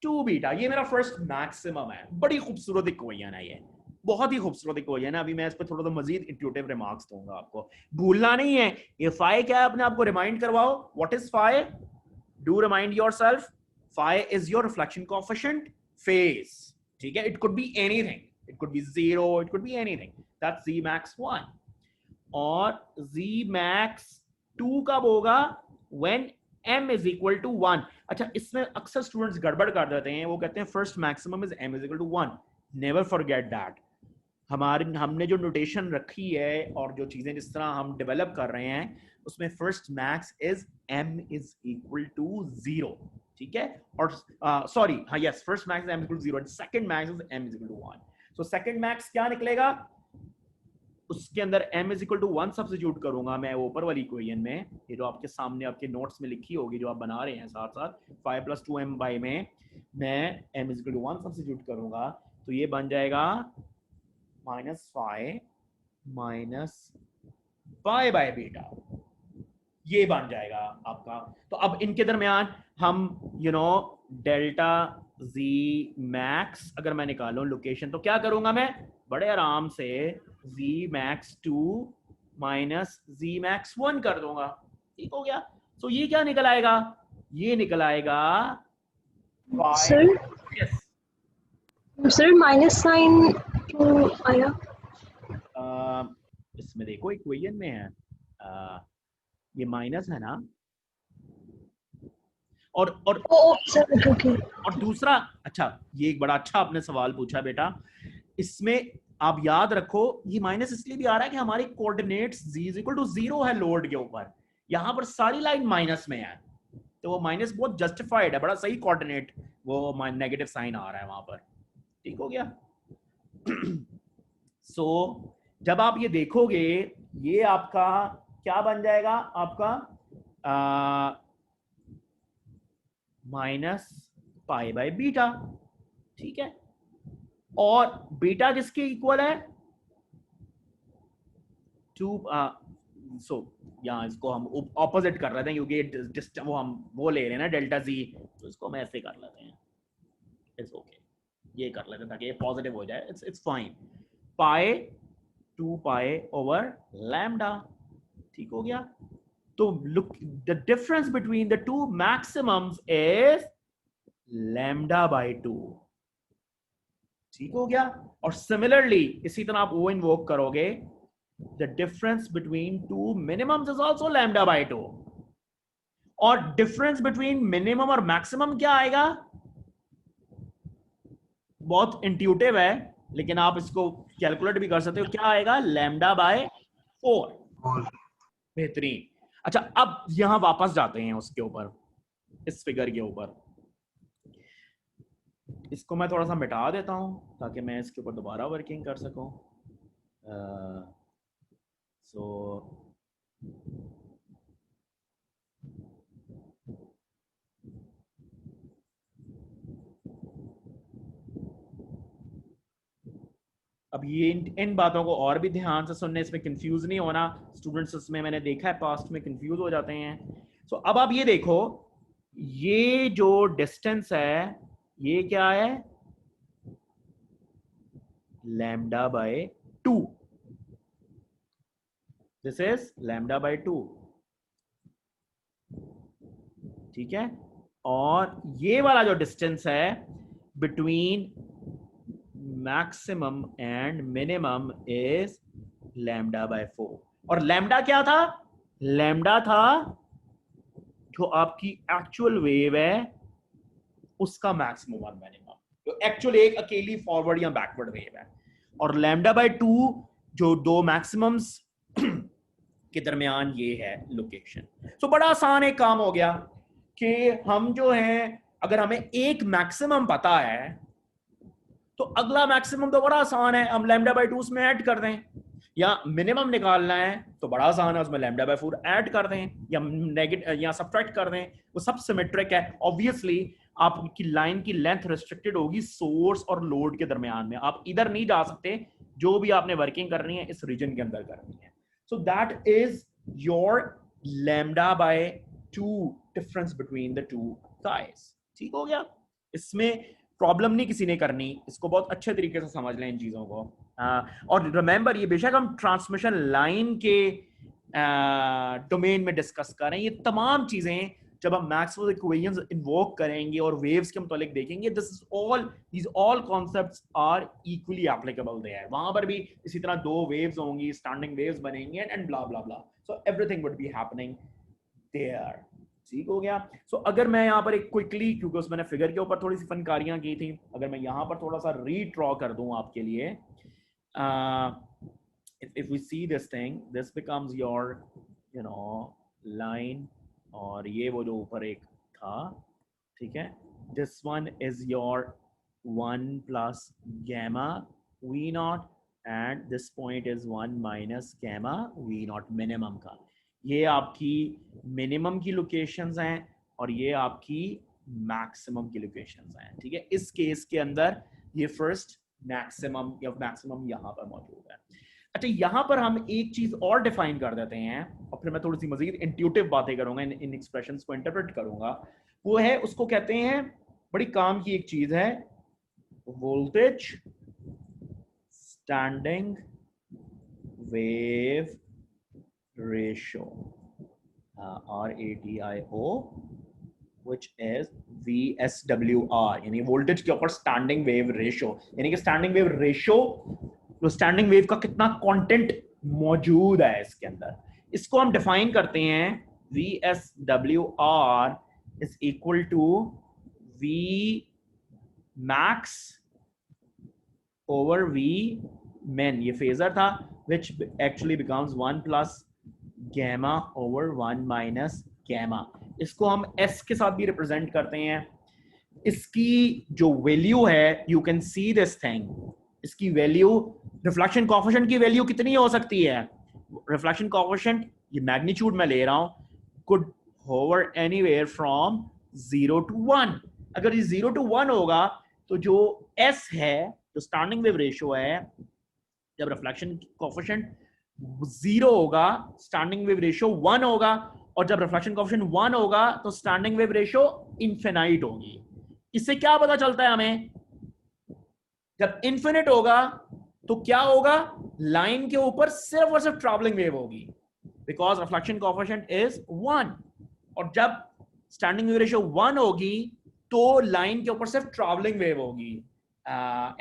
2 बीटा। ये मेरा फर्स्ट मैक्सिमम है। बड़ी खूबसूरत इक्वेशन है ये, बहुत ही खूबसूरत इक्वेशन है। अभी मैं इस पर थोड़ा सा मजीद इंट्यूटिव रिमार्क्स दूंगा, आपको भूलना नहीं है। ये फाई क्या है अपने आप को रिमाइंड करवाओ। What is phi? Do remind yourself, phi is your reflection coefficient phase, ठीक है? It could be anything, it could be 0, it could be anything. That's z max 1 और z max 2 कब होगा? when m is equal to 1। अच्छा, इसमें अक्सर students गड़बड़ कर देते हैं, वो कहते हैं first maximum is m is equal to 1। Never forget that. हमने जो नोटेशन रखी है और जो चीजें जिस तरह हम डेवलप कर रहे हैं उसमें first max is m is equal to 0, ठीक है? और सॉरी, हाँ yes, first max m is equal to 0 and second max is m is equal to 1। So second max क्या निकलेगा? उसके अंदर m is equal to 1 substitute करूंगा मैं ऊपर वाली इक्वेशन में, ये जो आपके सामने आपके नोट्स में लिखी होगी जो आप बना रहे हैं साथ साथ, 5 + 2m by में मैं m is equal to 1 substitute करूंगा तो ये बन जाएगा -5 माइनस पाई बाय बीटा, ये बन जाएगा आपका। तो अब इनके दरमियान हम डेल्टा z मैक्स अगर मैं निकालूं लोकेशन तो क्या करूंगा मैं? बड़े आराम से z max 2 minus z max 1 कर दूंगा, ठीक हो गया? तो ये क्या निकल आएगा? ये निकल आएगा सर माइनस साइन क्यों आया? इसमें देखो इक्वेशन में है ये माइनस है ना, और सर ओके। और दूसरा, अच्छा ये एक बड़ा अच्छा आपने सवाल पूछा बेटा। इसमें आप याद रखो ये माइनस इसलिए भी आ रहा है कि हमारे कोऑर्डिनेट्स z = 0 है लोड के ऊपर, यहां पर सारी लाइन माइनस में है तो वो माइनस बहुत जस्टिफाइड है, बड़ा सही कोऑर्डिनेट, वो नेगेटिव साइन आ रहा है वहां पर, ठीक हो गया? सो जब आप ये देखोगे ये आपका क्या बन जाएगा? आपका -π/बीटा, ठीक है? और बीटा किसके इक्वल है? 2। सो यहाँ इसको हम ऑपोजिट कर रहे थे क्योंकि वो ले रहे हैं ना डेल्टा z, तो इसको मैं ऐसे कर लेते हैं, इट्स ओके, ये कर लेते हैं ताकि ये पॉजिटिव हो जाए। It's fine. पाई 2π/λ, ठीक हो गया? तो look, the difference between the two maximums is λ/2, ठीक हो गया? और सिमिलरली इसी तरह आप वो इन्वोक करोगे, the difference between two minimums is also λ/2। और डिफरेंस बिटवीन मिनिमम और मैक्सिमम क्या आएगा? बहुत इंट्यूटिव है लेकिन आप इसको कैलकुलेट भी कर सकते हो, क्या आएगा? λ/4। बेहतरीन। अच्छा, अब यहां वापस जाते हैं उसके ऊपर, इस फिगर के ऊपर। इसको मैं थोड़ा सा मिटा देता हूं ताकि मैं इसके ऊपर दोबारा वर्किंग कर सकूं। अब ये इन बातों को और भी ध्यान से सुनने, इसमें कंफ्यूज नहीं होना। स्टूडेंट्स इसमें मैंने देखा है पास्ट में कंफ्यूज हो जाते हैं। सो अब आप ये देखो, ये जो डिस्टेंस है ये क्या है? λ/2। दिस इज λ/2, ठीक है? और ये वाला जो डिस्टेंस है between maximum and minimum is λ/4। और लैम्डा क्या था? लैम्डा था जो आपकी एक्चुअल वेव है उसका मैक्सिमम और मिनिमम, जो एक्चुअल एक अकेली फॉरवर्ड या बैकवर्ड वेव है। और λ/2 जो दो मैक्सिमम्स के दरमियान ये है लोकेशन। सो बड़ा आसान एक काम हो गया कि हम जो है, अगर हमें एक मैक्सिमम पता है तो अगला मैक्सिमम तो बड़ा आसान है, हम λ/2 उसमें ऐड कर दें। या मिनिमम निकालना है तो बड़ा आसान है, उसमें लैम्डा बाय 4 ऐड कर दें या नेगेटिव या सब्ट्रैक्ट कर दें, वो सब सिमेट्रिक है। ऑब्वियसली आपकी लाइन की लेंथ रिस्ट्रिक्टेड होगी सोर्स और लोड के दरमियान में, आप इधर नहीं जा सकते, जो भी आपने वर्किंग करनी है इस रीजन के अंदर करनी है। So that is your lambda by 2 difference between the two sides. ठीक हो गया, इसमें प्रॉब्लम नहीं किसी ने करनी, इसको बहुत अच्छे तरीके से समझ लें इन चीजों को। और रिमेंबर, ये बेशक हम ट्रांसमिशन लाइन के डोमेन में डिस्कस कर रहे हैं, ये तमाम चीजें जब हम मैक्सवेल इक्वेशंस इन्वोक करेंगे और वेव्स के मुतालिक देखेंगे, these all concepts are equally applicable there। वहां पर भी इसी तरह दो वेव्स होंगी, स्टैंडिंग वेव्स बनेंगे and blah blah blah, so everything would be happening there. ठीक हो गया। सो अगर मैं यहाँ पर एक क्विकली, क्योंकि उसमें मैंने फिगर के ऊपर थोड़ी सी फनकारियां की थी, अगर मैं यहाँ पर थोड़ा सा रीड्रॉ कर दूं आपके लिए, if we see this thing, this becomes your line, और ये वो जो ऊपर एक था, ठीक है, this one is your 1 plus gamma v naught and this point is 1 minus gamma v naught minimum का। ये आपकी मिनिमम की लोकेशंस हैं और ये आपकी मैक्सिमम की लोकेशंस हैं। ठीक है, इस केस के अंदर ये फर्स्ट मैक्सिमम या मैक्सिमम यहाँ पर मौजूद है। अच्छा, यहाँ पर हम एक चीज और डिफाइन कर देते हैं और फिर मैं थोड़ी सी मजीद इंट्यूटिव बातें करूंगा, इन एक्सप्रेशंस को इंटरप्रेट करूंगा। वो है, उसको कहते हैं, बड़ी काम की एक चीज है, voltage standing wave ratio, RATIO, which is VSWR, यानी वोल्टेज के ऊपर स्टैंडिंग वेव रेशियो, यानी कि स्टैंडिंग वेव रेशियो, तो स्टैंडिंग वेव का कितना कंटेंट मौजूद है इसके अंदर, इसको हम डिफाइन करते हैं। VSWR is equal to V max over V min, ये फेजर था, which actually becomes 1 plus gamma over 1 minus gamma। इसको हम S के साथ भी रिप्रेजेंट करते हैं। इसकी जो वैल्यू है, you can see this thing, इसकी वैल्यू, रिफ्लेक्शन कोएफिशिएंट की वैल्यू कितनी हो सकती है? रिफ्लेक्शन कोएफिशिएंट, ये मैग्नीट्यूड में ले रहा हूं, could hover anywhere from 0 to 1। अगर ये 0 to 1 होगा तो जो S है, जो स्टैंडिंग वेव रेशियो है, जब रिफ्लेक्शन कोएफिशिएंट 0 होगा स्टैंडिंग वेव रेशियो 1 होगा, और जब रिफ्लेक्शन कोएफिशिएंट 1 होगा तो स्टैंडिंग वेव रेशियो इनफिनाइट होगी। इससे क्या पता चलता है हमें? जब इनफिनिट होगा तो क्या होगा? लाइन के ऊपर सिर्फ और सिर्फ ट्रैवलिंग वेव होगी, बिकॉज रिफ्लेक्शन कोएफिशिएंट इज 1। और जब स्टैंडिंग वेव रेशियो 1 होगी तो लाइन के ऊपर सिर्फ ट्रैवलिंग वेव होगी,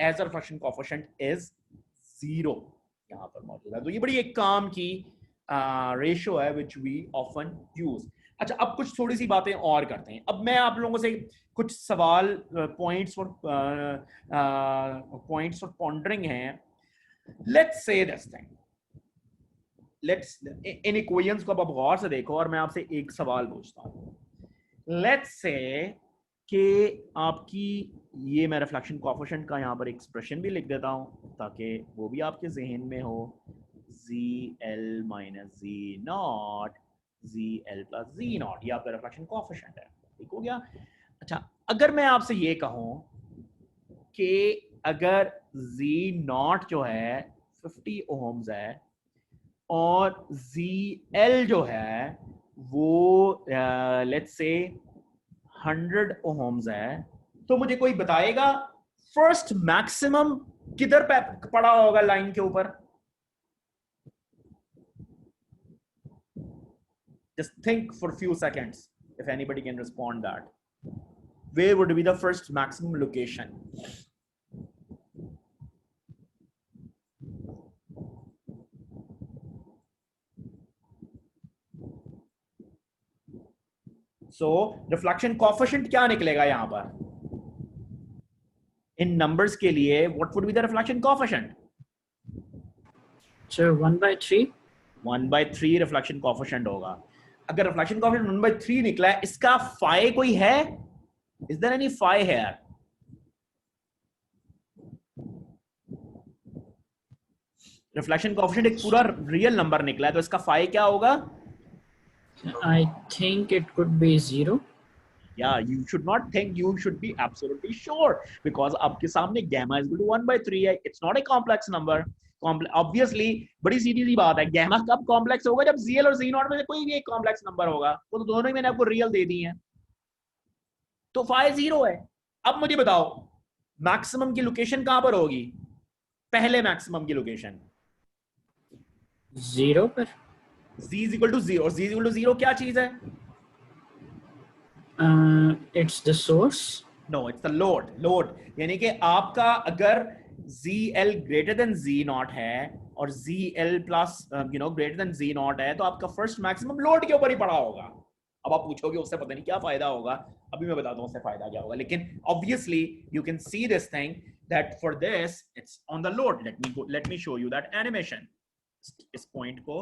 एज रिफ्लेक्शन कोएफिशिएंट इज 0 यहां पर मौजूद है। तो ये बड़ी एक काम की रेशियो है विच वी ऑफन यूज। अच्छा, अब कुछ थोड़ी सी बातें और करते हैं। अब मैं आप लोगों से कुछ सवाल, पॉइंट्स और पॉन्डरिंग हैं। Let's say this thing, let's in equations को अब आप गौर से देखो और मैं आपसे एक सवाल पूछता हूं। लेट्स से कि आपकी ये, मैं रिफ्लेक्शन कोएफिशिएंट का यहाँ पर एक्सप्रेशन भी लिख देता हूँ ताकि वो भी आपके जहन में हो, ZL minus Z naught ZL plus Z naught, ये आपका रिफ्लेक्शन कोएफिशिएंट है। ठीक हो गया। अच्छा, अगर मैं आपसे ये कहूं कि अगर Z naught जो है 50 ohms है और ZL जो है वो लेट्स से 100 ohms है, तो मुझे कोई बताएगा फर्स्ट मैक्सिमम किधर पे पड़ा होगा लाइन के ऊपर? Just think for a few seconds if anybody can respond that. Where would be the first maximum location? So reflection coefficient क्या निकलेगा यहां पर? इन numbers के लिए what would be the reflection coefficient? Sir, 1/3. 1/3 reflection coefficient होगा। अगर reflection coefficient 1/3 निकला है, इसका फाई कोई है? Is there any phi here? Reflection coefficient एक पूरा रियल नंबर निकला है, तो इसका फाई क्या होगा? I think it could be 0. Yeah, you should not think, you should be absolutely sure, because आपके सामने gamma is equal to 1/3 है. It's not a complex number. Obviously बड़ी सीधी सी बात है, gamma कब complex होगा? जब ZL और Z0 में से कोई भी एक complex number होगा. वो तो दोनों ही मैंने आपको real दे दी हैं, तो phi 0 है. अब मुझे बताओ मैक्सिमम की लोकेशन कहां पर होगी? पहले मैक्सिमम की लोकेशन 0 पर. z is equal to 0, और z is equal to 0 क्या चीज है? It's the source. No, it's the load. यानी कि आपका अगर ZL greater than Z0 है और ZL plus greater than Z0 है, तो आपका फर्स्ट मैक्सिमम लोड के ऊपर ही पड़ा होगा. अब आप पूछोगे उससे पता नहीं क्या फायदा होगा, अभी मैं बताता हूँ उससे फायदा क्या होगा. लेकिन obviously you can see this thing that for this it's on the load. Let me show you that animation. इस पॉइंट को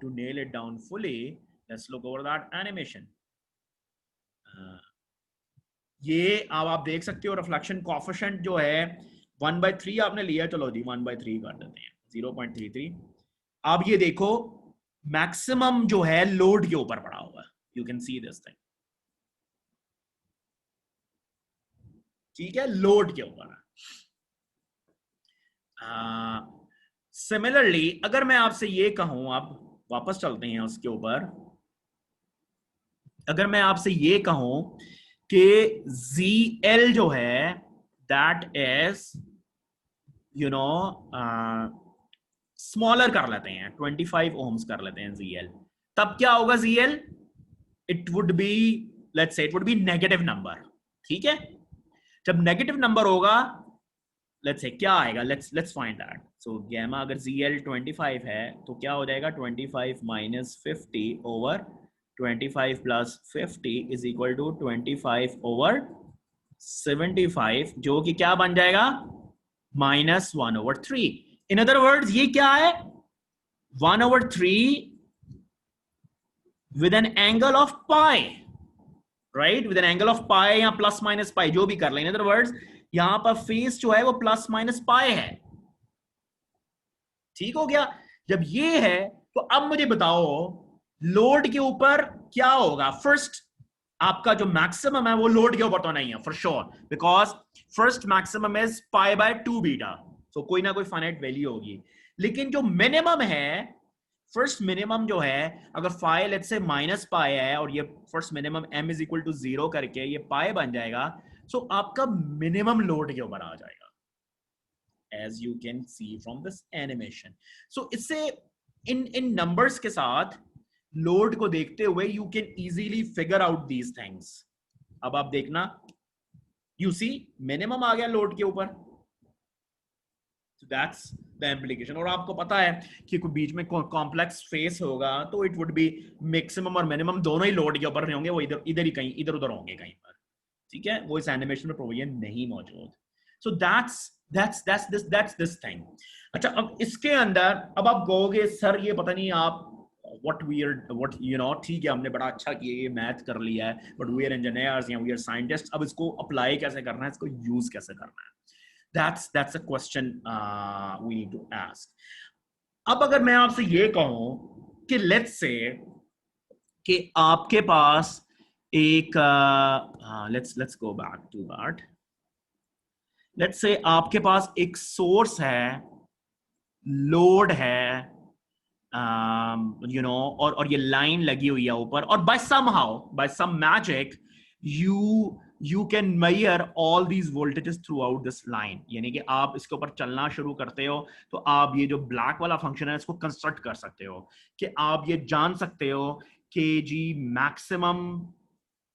to nail it down fully, let's look over that animation. ये अब आप देख सकते हो रिफ्लेक्शन कोएफिशिएंट जो है 1/3 आपने लिया. चलो जी 1/3 कर देते हैं, 0.33. अब ये देखो मैक्सिमम जो है लोड के ऊपर पड़ा हुआ है. You can see this thing, ठीक है, लोड के ऊपर है. सिमिलरली अगर मैं आपसे ये कहूं, अब वापस चलते हैं उसके ऊपर, अगर मैं आपसे ये कहूं कि ZL जो है that is स्मॉलर कर लेते हैं, 25 ohms कर लेते हैं ZL, तब क्या होगा ZL? It would be, let's say it would be negative number. ठीक है, जब नेगेटिव नंबर होगा let's say क्या आएगा? let's find that. So gamma अगर ZL 25 है तो क्या हो जाएगा? 25 minus 50 over 25 plus 50 is equal to 25 over 75, जो कि क्या बन जाएगा? -1/3. In other words ये क्या है? 1/3 with an angle of pi, right? With an angle of pi या plus minus pi, जो भी कर लें. In other words यहां पर फेस जो है वो प्लस माइनस पाई है. ठीक हो गया? जब ये है तो अब मुझे बताओ लोड के ऊपर क्या होगा? फर्स्ट आपका जो मैक्सिमम है वो लोड के ऊपर तो नहीं है for sure, because first maximum is π/2 beta, so कोई ना कोई फाइनाइट वैल्यू होगी. लेकिन जो मिनिमम है, फर्स्ट मिनिमम जो है, अगर फाइ लेट्स से -π है और ये first minimum m is equal to 0 करके ये पाई बन जाएगा, सो आपका मिनिमम लोड के ऊपर आ जाएगा, as you can see from this animation. So इससे इन नंबर्स के साथ लोड को देखते हुए you can easily figure out these things. अब आप देखना, you see मिनिमम आ गया लोड के ऊपर, so that's the implication. और आपको पता है कि कोई बीच में कॉम्प्लेक्स फेस होगा तो it would be मैक्सिमम और मिनिमम दोनों ही लोड के ऊपर नहीं होंगे, वो इधर ही कहीं इधर उधर होंगे कहीं पर. ठीक है, वो इस एनिमेशन में प्रोविजन नहीं मौजूद. So that's this thing. अच्छा, अब इसके अंदर अब आप कहोगे सर ये पता नहीं आप what ठीक है हमने बड़ा अच्छा किया, ये मैथ कर लिया है, but we are engineers या we are scientists, अब इसको अप्लाई कैसे करना है, इसको यूज कैसे करना है? That's a question we need to ask. अब अगर मैं आपसे ये कहूं कि let's say कि आपके पास एक let's go back to that. Let's say आपके पास एक सोर्स है, लोड है, और ये लाइन लगी हुई है ऊपर, और by some magic you can measure all these voltages throughout this line. यानी कि आप इसके ऊपर चलना शुरू करते हो तो आप ये जो ब्लैक वाला फंक्शन है इसको कंस्ट्रक्ट कर सकते हो कि आप ये जान सकते हो कि जी मैक्सिमम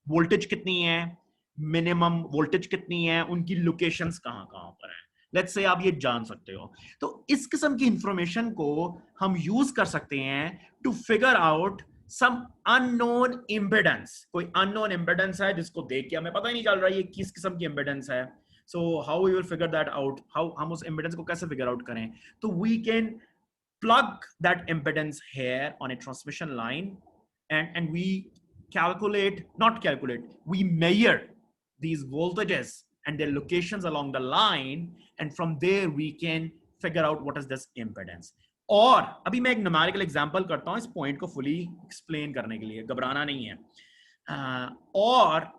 वोल्टेज कितनी है, मिनिमम वोल्टेज कितनी है, उनकी लोकेशंस कहां पर है. लेट्स से आप ये जान सकते हो. तो इस किस्म की इंफॉर्मेशन को हम यूज कर सकते हैं to figure out some unknown impedance. कोई अननोन इम्पिडेंस है जिसको देख के हमें पता ही नहीं चल रहा है ये किस किस्म की इम्पिडेंस है. So how we will figure that out, how हम उस इम्पिडेंस को कैसे फिगर आउट करें? तो we can plug that impedance here on a transmission line and we we measure these voltages and their locations along the line, and from there we can figure out what is this impedance. और अभी मैं एक numerical example करता हूं इस point को fully explain करने के लिए, घबराना नहीं है। और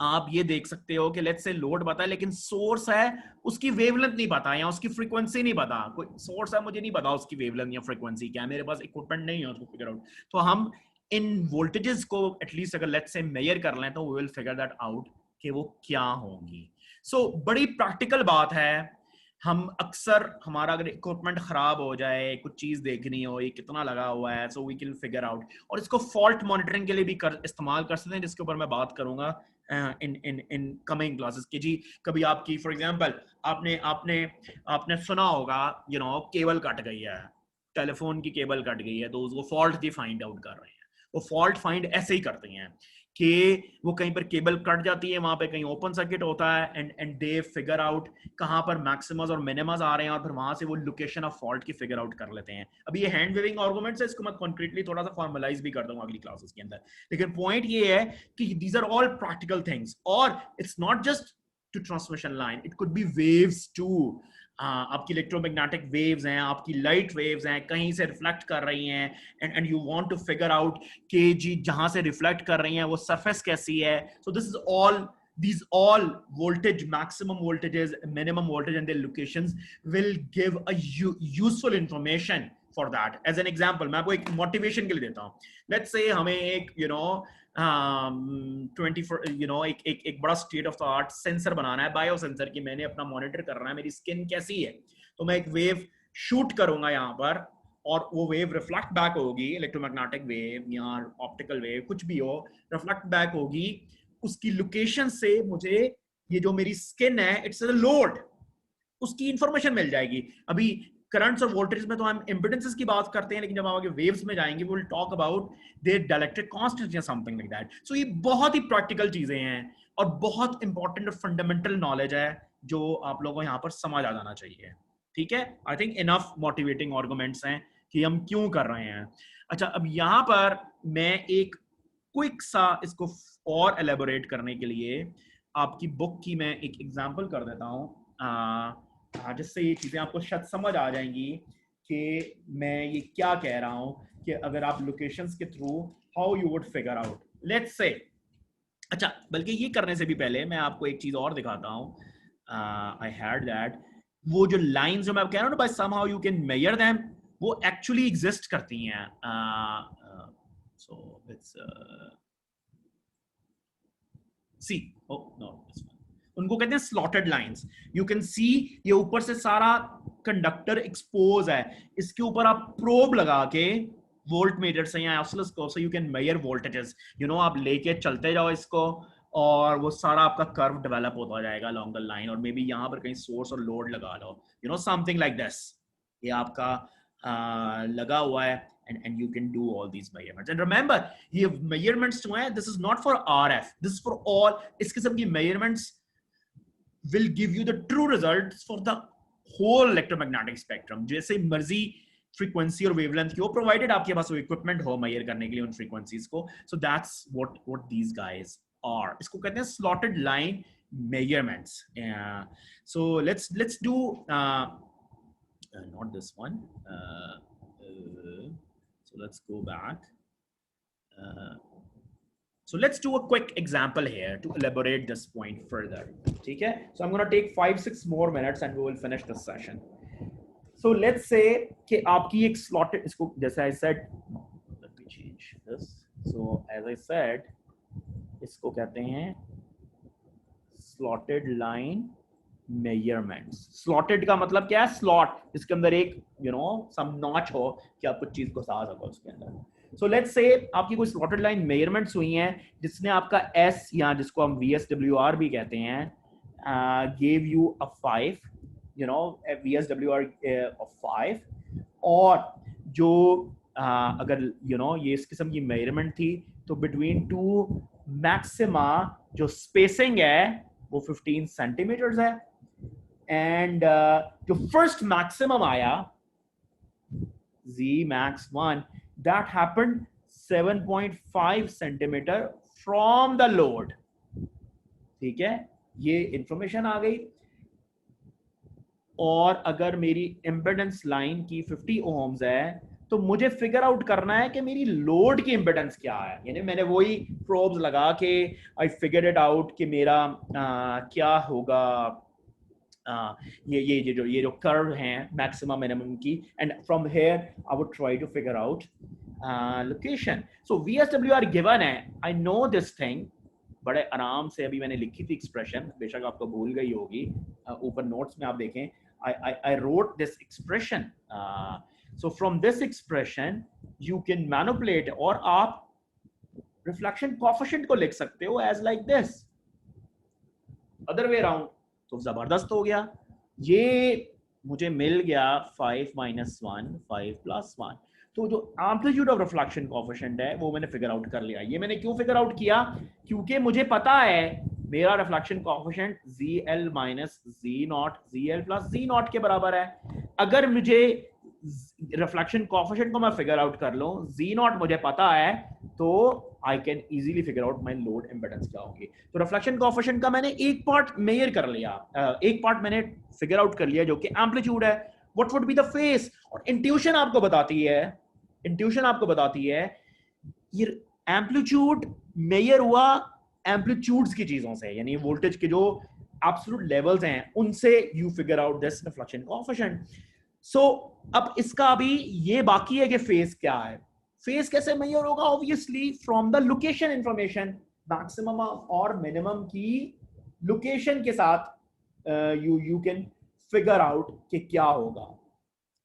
आप ये देख सकते हो कि लेट्स से लोड पता है लेकिन सोर्स है उसकी वेवलेंथ नहीं पता या उसकी फ्रीक्वेंसी नहीं पता। कोई सोर्स है मुझे नहीं पता उसकी वेवलेंथ या फ्रीक्वेंसी क्या है, मेरे पास इक्विपमेंट नहीं है उसको फिगर आउट। तो हम इन वोल्टेजेस को एटलीस्ट अगर लेट्स से मेजर कर लें तो we will figure that out कि वो क्या होंगी। सो बड़ी प्रैक्टिकल बात है। हम अक्सर हमारा अगर इक्विपमेंट खराब हो जाए, कुछ चीज देखनी हो, ये कितना लगा हुआ है, so we can figure out. और इसको फॉल्ट मॉनिटरिंग के लिए भी इस्तेमाल कर सकते हैं, जिसके ऊपर मैं बात करूंगा इन कमिंग क्लासेस की। जी कभी आपकी फॉर एग्जांपल आपने सुना होगा केबल कट गई है, टेलीफोन की केबल कट गई है, तो उसको फॉल्ट की फाइंड आउट कर रहे हैं। वो फॉल्ट फाइंड ऐसे ही करते हैं कि वो कहीं पर केबल कट जाती है, वहां पे कहीं ओपन सर्किट होता है एंड दे फिगर आउट कहां पर मैक्सिमस और मिनिमस आ रहे हैं और फिर वहां से वो लोकेशन ऑफ फॉल्ट की फिगर आउट कर लेते हैं। अभी ये हैंड वेविंग आर्गुमेंट्स है, इसको मैं कॉन्क्रीटली थोड़ा सा फॉर्मलाइज भी करता हूं अगली क्लासेस के अंदर। लेकिन पॉइंट ये है कि these are all practical things, और it's not just to transmission line, it could be waves too. आपकी इलेक्ट्रोमैग्नेटिक वेव्स हैं, आपकी लाइट वेव्स हैं, कहीं से रिफ्लेक्ट कर रही हैं and you want to figure out कि जी जहां से रिफ्लेक्ट कर रही हैं वो सरफेस कैसी है। So this is these all voltage, maximum voltages, minimum voltage and their locations will give a useful information for that. As an example, मैं आपको एक motivation के लिए देता हूँ। Let's say हमें एक 24 एक बड़ा state of the art sensor बनाना है, बायो सेंसर की। मैंने अपना मॉनिटर करना है मेरी स्किन कैसी है, तो मैं एक वेव शूट करूंगा यहाँ पर और वो वेव रिफ्लेक्ट बैक होगी, इलेक्ट्रोमैग्नेटिक वेव या ऑप्टिकल वेव कुछ भी हो, रिफ्लेक्ट बैक होगी उसकी लोकेशन से। मुझे ये जो मेरी स्किन है इट्स अ लोड, उसकी इंफॉर्मेशन मिल जाएगी। अभी करंट्स और वोल्टेज में तो हम इंपेडेंसेस की बात करते हैं, लेकिन जब हम आगे वेव्स में जाएंगे we will talk about their dielectric constants या समथिंग लाइक दैट। सो ये बहुत ही प्रैक्टिकल चीजें हैं और बहुत इंपॉर्टेंट और फंडामेंटल नॉलेज है जो आप लोगों को यहाँ पर समझ आ जाना चाहिए। ठीक है, I think enough motivating arguments हैं कि हम क्यों कर रहे हैं। अच्छा, अब यहाँ पर मैं एक क्विक सा इसको और एलेबोरेट करने के लिए आपकी बुक की मैं एक एग्जांपल कर देता हूँ, जिससे ये चीजें आपको शायद समझ आ जाएंगी कि मैं ये क्या कह रहा हूँ कि अगर आप लोकेशंस के through how you would figure out, let's say. अच्छा, बल्कि ये करने से भी पहले मैं आपको एक चीज और दिखाता हूँ। आई हैड दैट वो जो लाइंस जो मैं कह रहा हूँ ना, by somehow you can measure them, वो एक्चुअली एग्जिस्ट करती हैं। So it's see, oh no, this one. उनको कहते हैं slotted lines. You can see ये ऊपर से सारा कंडक्टर एक्सपोज है, इसके ऊपर आप प्रोब लगा के वोल्ट मीटर से या ऑसिलोस्कोप से यू कैन मेजर वोल्टेजेस। आप लेके चलते जाओ इसको और वो सारा आपका कर्व डेवलप होता जाएगा अलोंग द लाइन, और मे बी यहाँ पर कहीं सोर्स और लोड लगा लो, समथिंग लाइक दिस। ये आपका लगा हुआ है and you can do all these measurements. And remember, ये measurements जो हैं, this is not for RF, this is for all. इस किस्म की measurements will give you the true results for the whole electromagnetic spectrum. जैसे मर्जी frequency और wavelength की हो, provided आपके पास वो equipment हो measure करने के लिए उन frequencies को. So that's what these guys are. इसको कहते हैं slotted line measurements. So let's do not this one. So let's go back. So let's do a quick example here to elaborate this point further. ठीक है? So I'm going to take 5-6 more minutes and we will finish this session. So let's say कि आपकी एक slotted, इसको जैसे I said, let me change this. So as I said, इसको कहते हैं slotted line measurements. Slotted का मतलब क्या है? Slot, इसके अंदर एक some notch हो कि आप कुछ चीज को सा सको उसके अंदर। So let's say आपकी कोई slotted line measurements हुई हैं जिसने आपका S या जिसको हम VSWR भी कहते हैं gave you a 5, a VSWR of 5, और जो अगर ये इस किस्म की measurement थी तो between two maxima जो spacing है वो 15 सेंटीमीटर्स है, एंड जो फर्स्ट मैक्सिमम आया Z max 1 that happened 7.5 centimetre from the load. ठीक है, ये इंफॉर्मेशन आ गई। और अगर मेरी इम्पिडेंस लाइन की 50 ओम्स है, तो मुझे फिगर आउट करना है कि मेरी लोड की इम्पिडेंस क्या है। यानी मैंने वही प्रोब्स लगा के आई फिगर इट आउट कि मेरा क्या होगा, ये जो कर्व हैं मैक्सिमम मिनिमम की, and from here I would try to figure out location. So VSWR given है, आई नो दिस थिंग, बड़े आराम से अभी मैंने लिखी थी एक्सप्रेशन, बेशक आपको भूल गई होगी, ऊपर नोट्स में आप देखें, I wrote this expression. So from this expression you can manipulate, और आप reflection coefficient को लिख सकते हो as like this, other way around, तो जबरदस्त हो गया। ये मुझे मिल गया 5 - 1 5 + 1, तो जो एम्पलीट्यूड ऑफ रिफ्लेक्शन कोएफिशिएंट है वो मैंने फिगर आउट कर लिया। ये मैंने क्यों फिगर आउट किया, क्योंकि मुझे पता है मेरा reflection coefficient ZL - Z0 ZL + Z0 के बराबर है। अगर मुझे रिफ्लेक्शन कोएफिशिएंट को मैं फिगर आउट कर लूं, Z0 मुझे पता है, तो I can easily figure out my load impedance क्या होगी। तो रिफ्लेक्शन कोएफिशिएंट का मैंने एक पार्ट मेजर कर लिया, एक पार्ट मैंने फिगर आउट कर लिया जो कि एम्पलीट्यूड है। What would be the face, और इंट्यूशन आपको बताती है ये एम्पलीट्यूड मेजर हुआ एम्पलीट्यूड्स की चीजों से, यानी वोल्टेज के जो एब्सोल्यूट लेवल्स हैं उनसे you figure out this reflection coefficient. So अब इसका अभी ये बाकी है कि फेस क्या है। फेस कैसे मेजर होगा, obviously from the location information, maximum और मिनिमम की लोकेशन के साथ यू कैन फिगर आउट कि क्या होगा।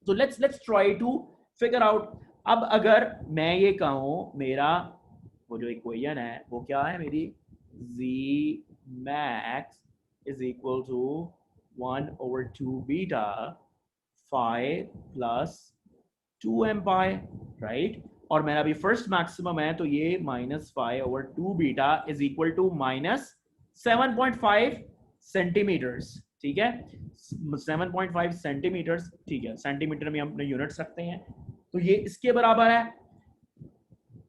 तो let's try to figure out. अब अगर मैं ये कहूं मेरा वो जो इक्वेशन है वो क्या है मेरी, Z max is equal to 1/2 beta phi plus 2m pi, right. और मेरा भी फर्स्ट मैक्सिमम है, तो ये -phi/2 beta is equal to -7.5 centimetres, ठीक है, 7.5 सेंटीमीटर्स, ठीक है, सेंटीमीटर में हम अपने यूनिट्स रखते हैं, तो ये इसके बराबर है।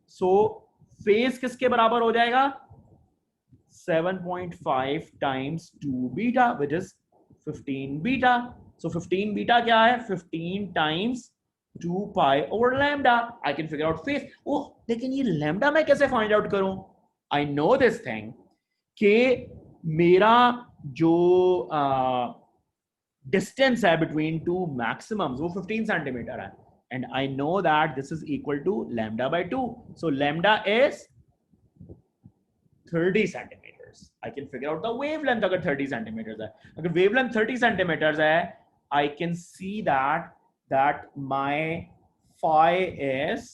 सो फेस किसके बराबर हो जाएगा, 7.5 times 2 beta which is 15 beta. So 15 beta क्या है, 15 times 2 pi over lambda. I can figure out phase. Oh, लेकिन ये लैम्डा मैं कैसे फाइंड आउट करूं? आई नो दिस थिंग कि मेरा जो डिस्टेंस है बिटवीन टू मैक्सिमम्स वो 15 सेंटीमीटर है, and I know that this is equal to lambda by 2. So lambda is 30 centimeters. I can figure out the wavelength अगर 30 centimeters है। अगर wavelength 30 centimeters है, I can see that my phi is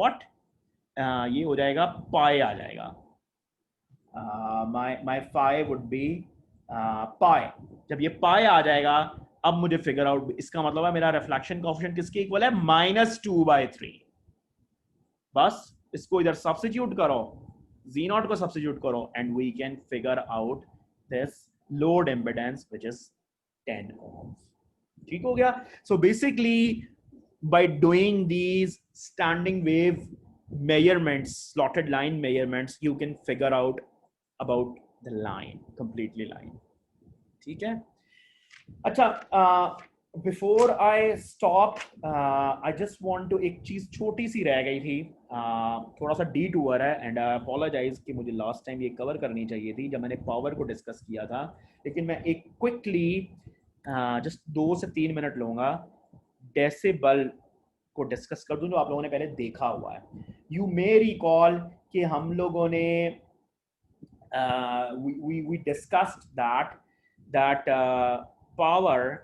what? ये हो जाएगा pi आ जाएगा। My phi would be pi। जब ये pi आ जाएगा, अब मुझे फिगर आउट, इसका मतलब है मेरा रिफ्लेक्शन कोएफिशिएंट किसके इक्वल है, -2/3। बस इसको इधर सब्स्टिट्यूट करो, Z0 को सब्स्टिट्यूट करो, and we can figure out this load impedance which is 10 ohms। ठीक हो गया। So basically by doing these standing wave measurements, slotted line measurements, you can figure out about the line, completely line। ठीक है। अच्छा, before I stop I just want to, एक चीज छोटी सी रह गई थी, थोड़ा सा डिटूर है, एंड आई अपोलोजाइज कि मुझे लास्ट टाइम ये कवर करनी चाहिए थी जब मैंने पावर को डिस्कस किया था, लेकिन मैं एक क्विकली जस्ट 2 से 3 मिनट लूंगा, डेसिबल को डिस्कस कर दूं जो आप लोगों ने पहले देखा हुआ है। यू मे रिकॉल कि हम लोगों ने we discussed that power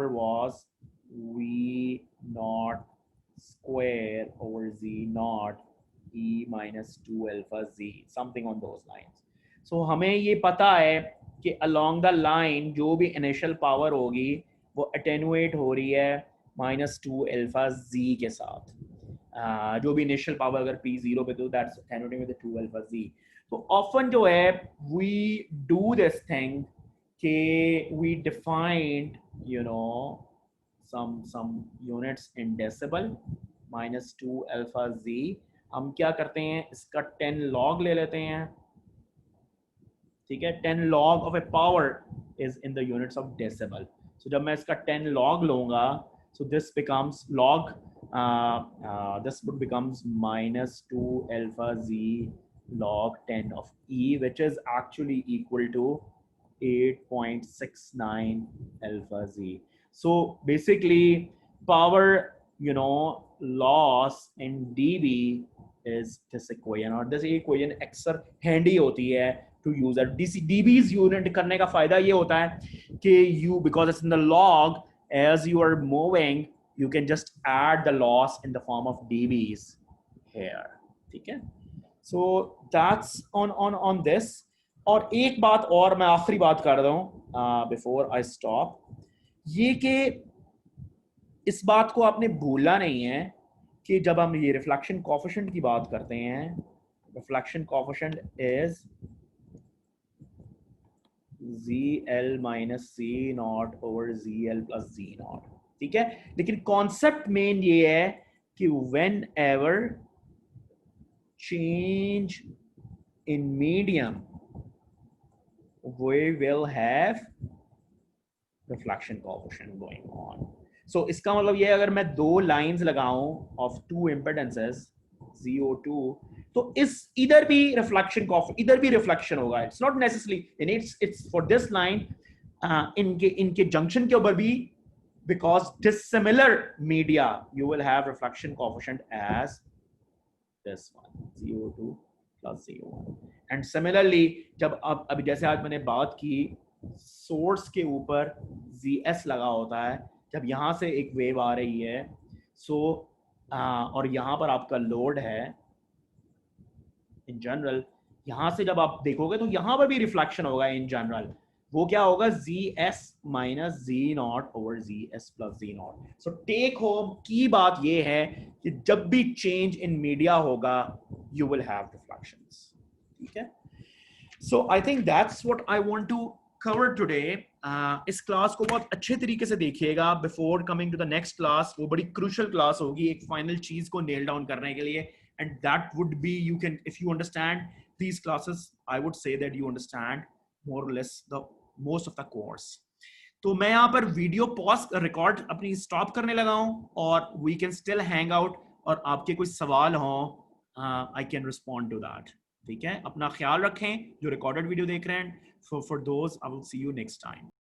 was V0 square over Z0 E minus 2 alpha Z, something on those lines। So हमें ये पता है कि along the line जो भी इनिशियल पावर होगी वो अटेनुएट हो रही है -2 अल्फा Z के साथ। जो भी इनिशियल पावर अगर P 0 पे, तो that's attenuating with 2 alpha Z। तो ऑफन जो है वी डू दिस थिंग कि we defined some units in decibel, -2 alpha Z। हम क्या करते हैं, इसका 10 log ले लेते हैं, ठीक है, 10 log of a power is in the units of decibel. So जब मैं इसका 10 log लूँगा, so this becomes log, this would becomes minus 2 alpha z log 10 of e, which is actually equal to 8.69 alpha z. So basically power, you know, loss in dB is this equation, और this equation अक्सर handy होती है to use it. dB's unit करने का फायदा ये होता है कि you, because it's in the log, as you are moving you can just add the loss in the form of dB's here. ठीक है, so that's on this. और एक बात और मैं आखिरी बात कर रहा हूँ before I stop, ये कि इस बात को आपने भूलना नहीं है कि जब हम ये रिफ्लेक्शन कोएफिशिएंट की बात करते हैं, reflection coefficient is ZL minus C naught over ZL plus Z naught. ठीक है, लेकिन कॉन्सेप्ट मेन ये है कि whenever change in medium we will have reflection coefficient going on. So इसका मतलब ये, अगर मैं दो लाइंस लगाऊं of two impedances ZO2, तो इस इधर भी रिफ्लेक्शन इधर भी रिफ्लेक्शन होगा. It's not necessary it's for this line, इनके जंक्शन के ऊपर भी, because dissimilar media you will have reflection coefficient as this one ZO2 plus ZO1. And similarly जब अब अभी जैसे आज मैंने बात की, सोर्स के ऊपर ZS लगा होता है, जब यहाँ से एक वेव आ रही है, सो और यहाँ पर आपका लोड है इन जनरल, यहाँ से जब आप देखोगे तो यहाँ पर भी रिफ्लेक्शन होगा इन जनरल. वो क्या होगा, ZS minus Z naught over ZS plus Z naught. So take home की बात ये है कि जब भी चेंज इन मीडिया होगा you will have reflections. ठीक है, so I think that's what I want to cover today. इस क्लास को बहुत अच्छे तरीके से देखिएगा before coming to the next class. वो बड़ी क्रूशियल क्लास होगी एक फाइनल चीज को नेल डाउन करने के लिए, and that would be, you can, if you understand these classes, I would say that you understand more or less the most of the course. तो मैं यहाँ पर वीडियो पॉज रिकॉर्ड अपनी स्टॉप करने लगा हूँ, और we can still hang out, और आपके कोई सवाल हो I can respond to that. ठीक है, अपना ख्याल रखें जो रिकॉर्डेड वीडियो देख रहे हैं. For those I will see you next time.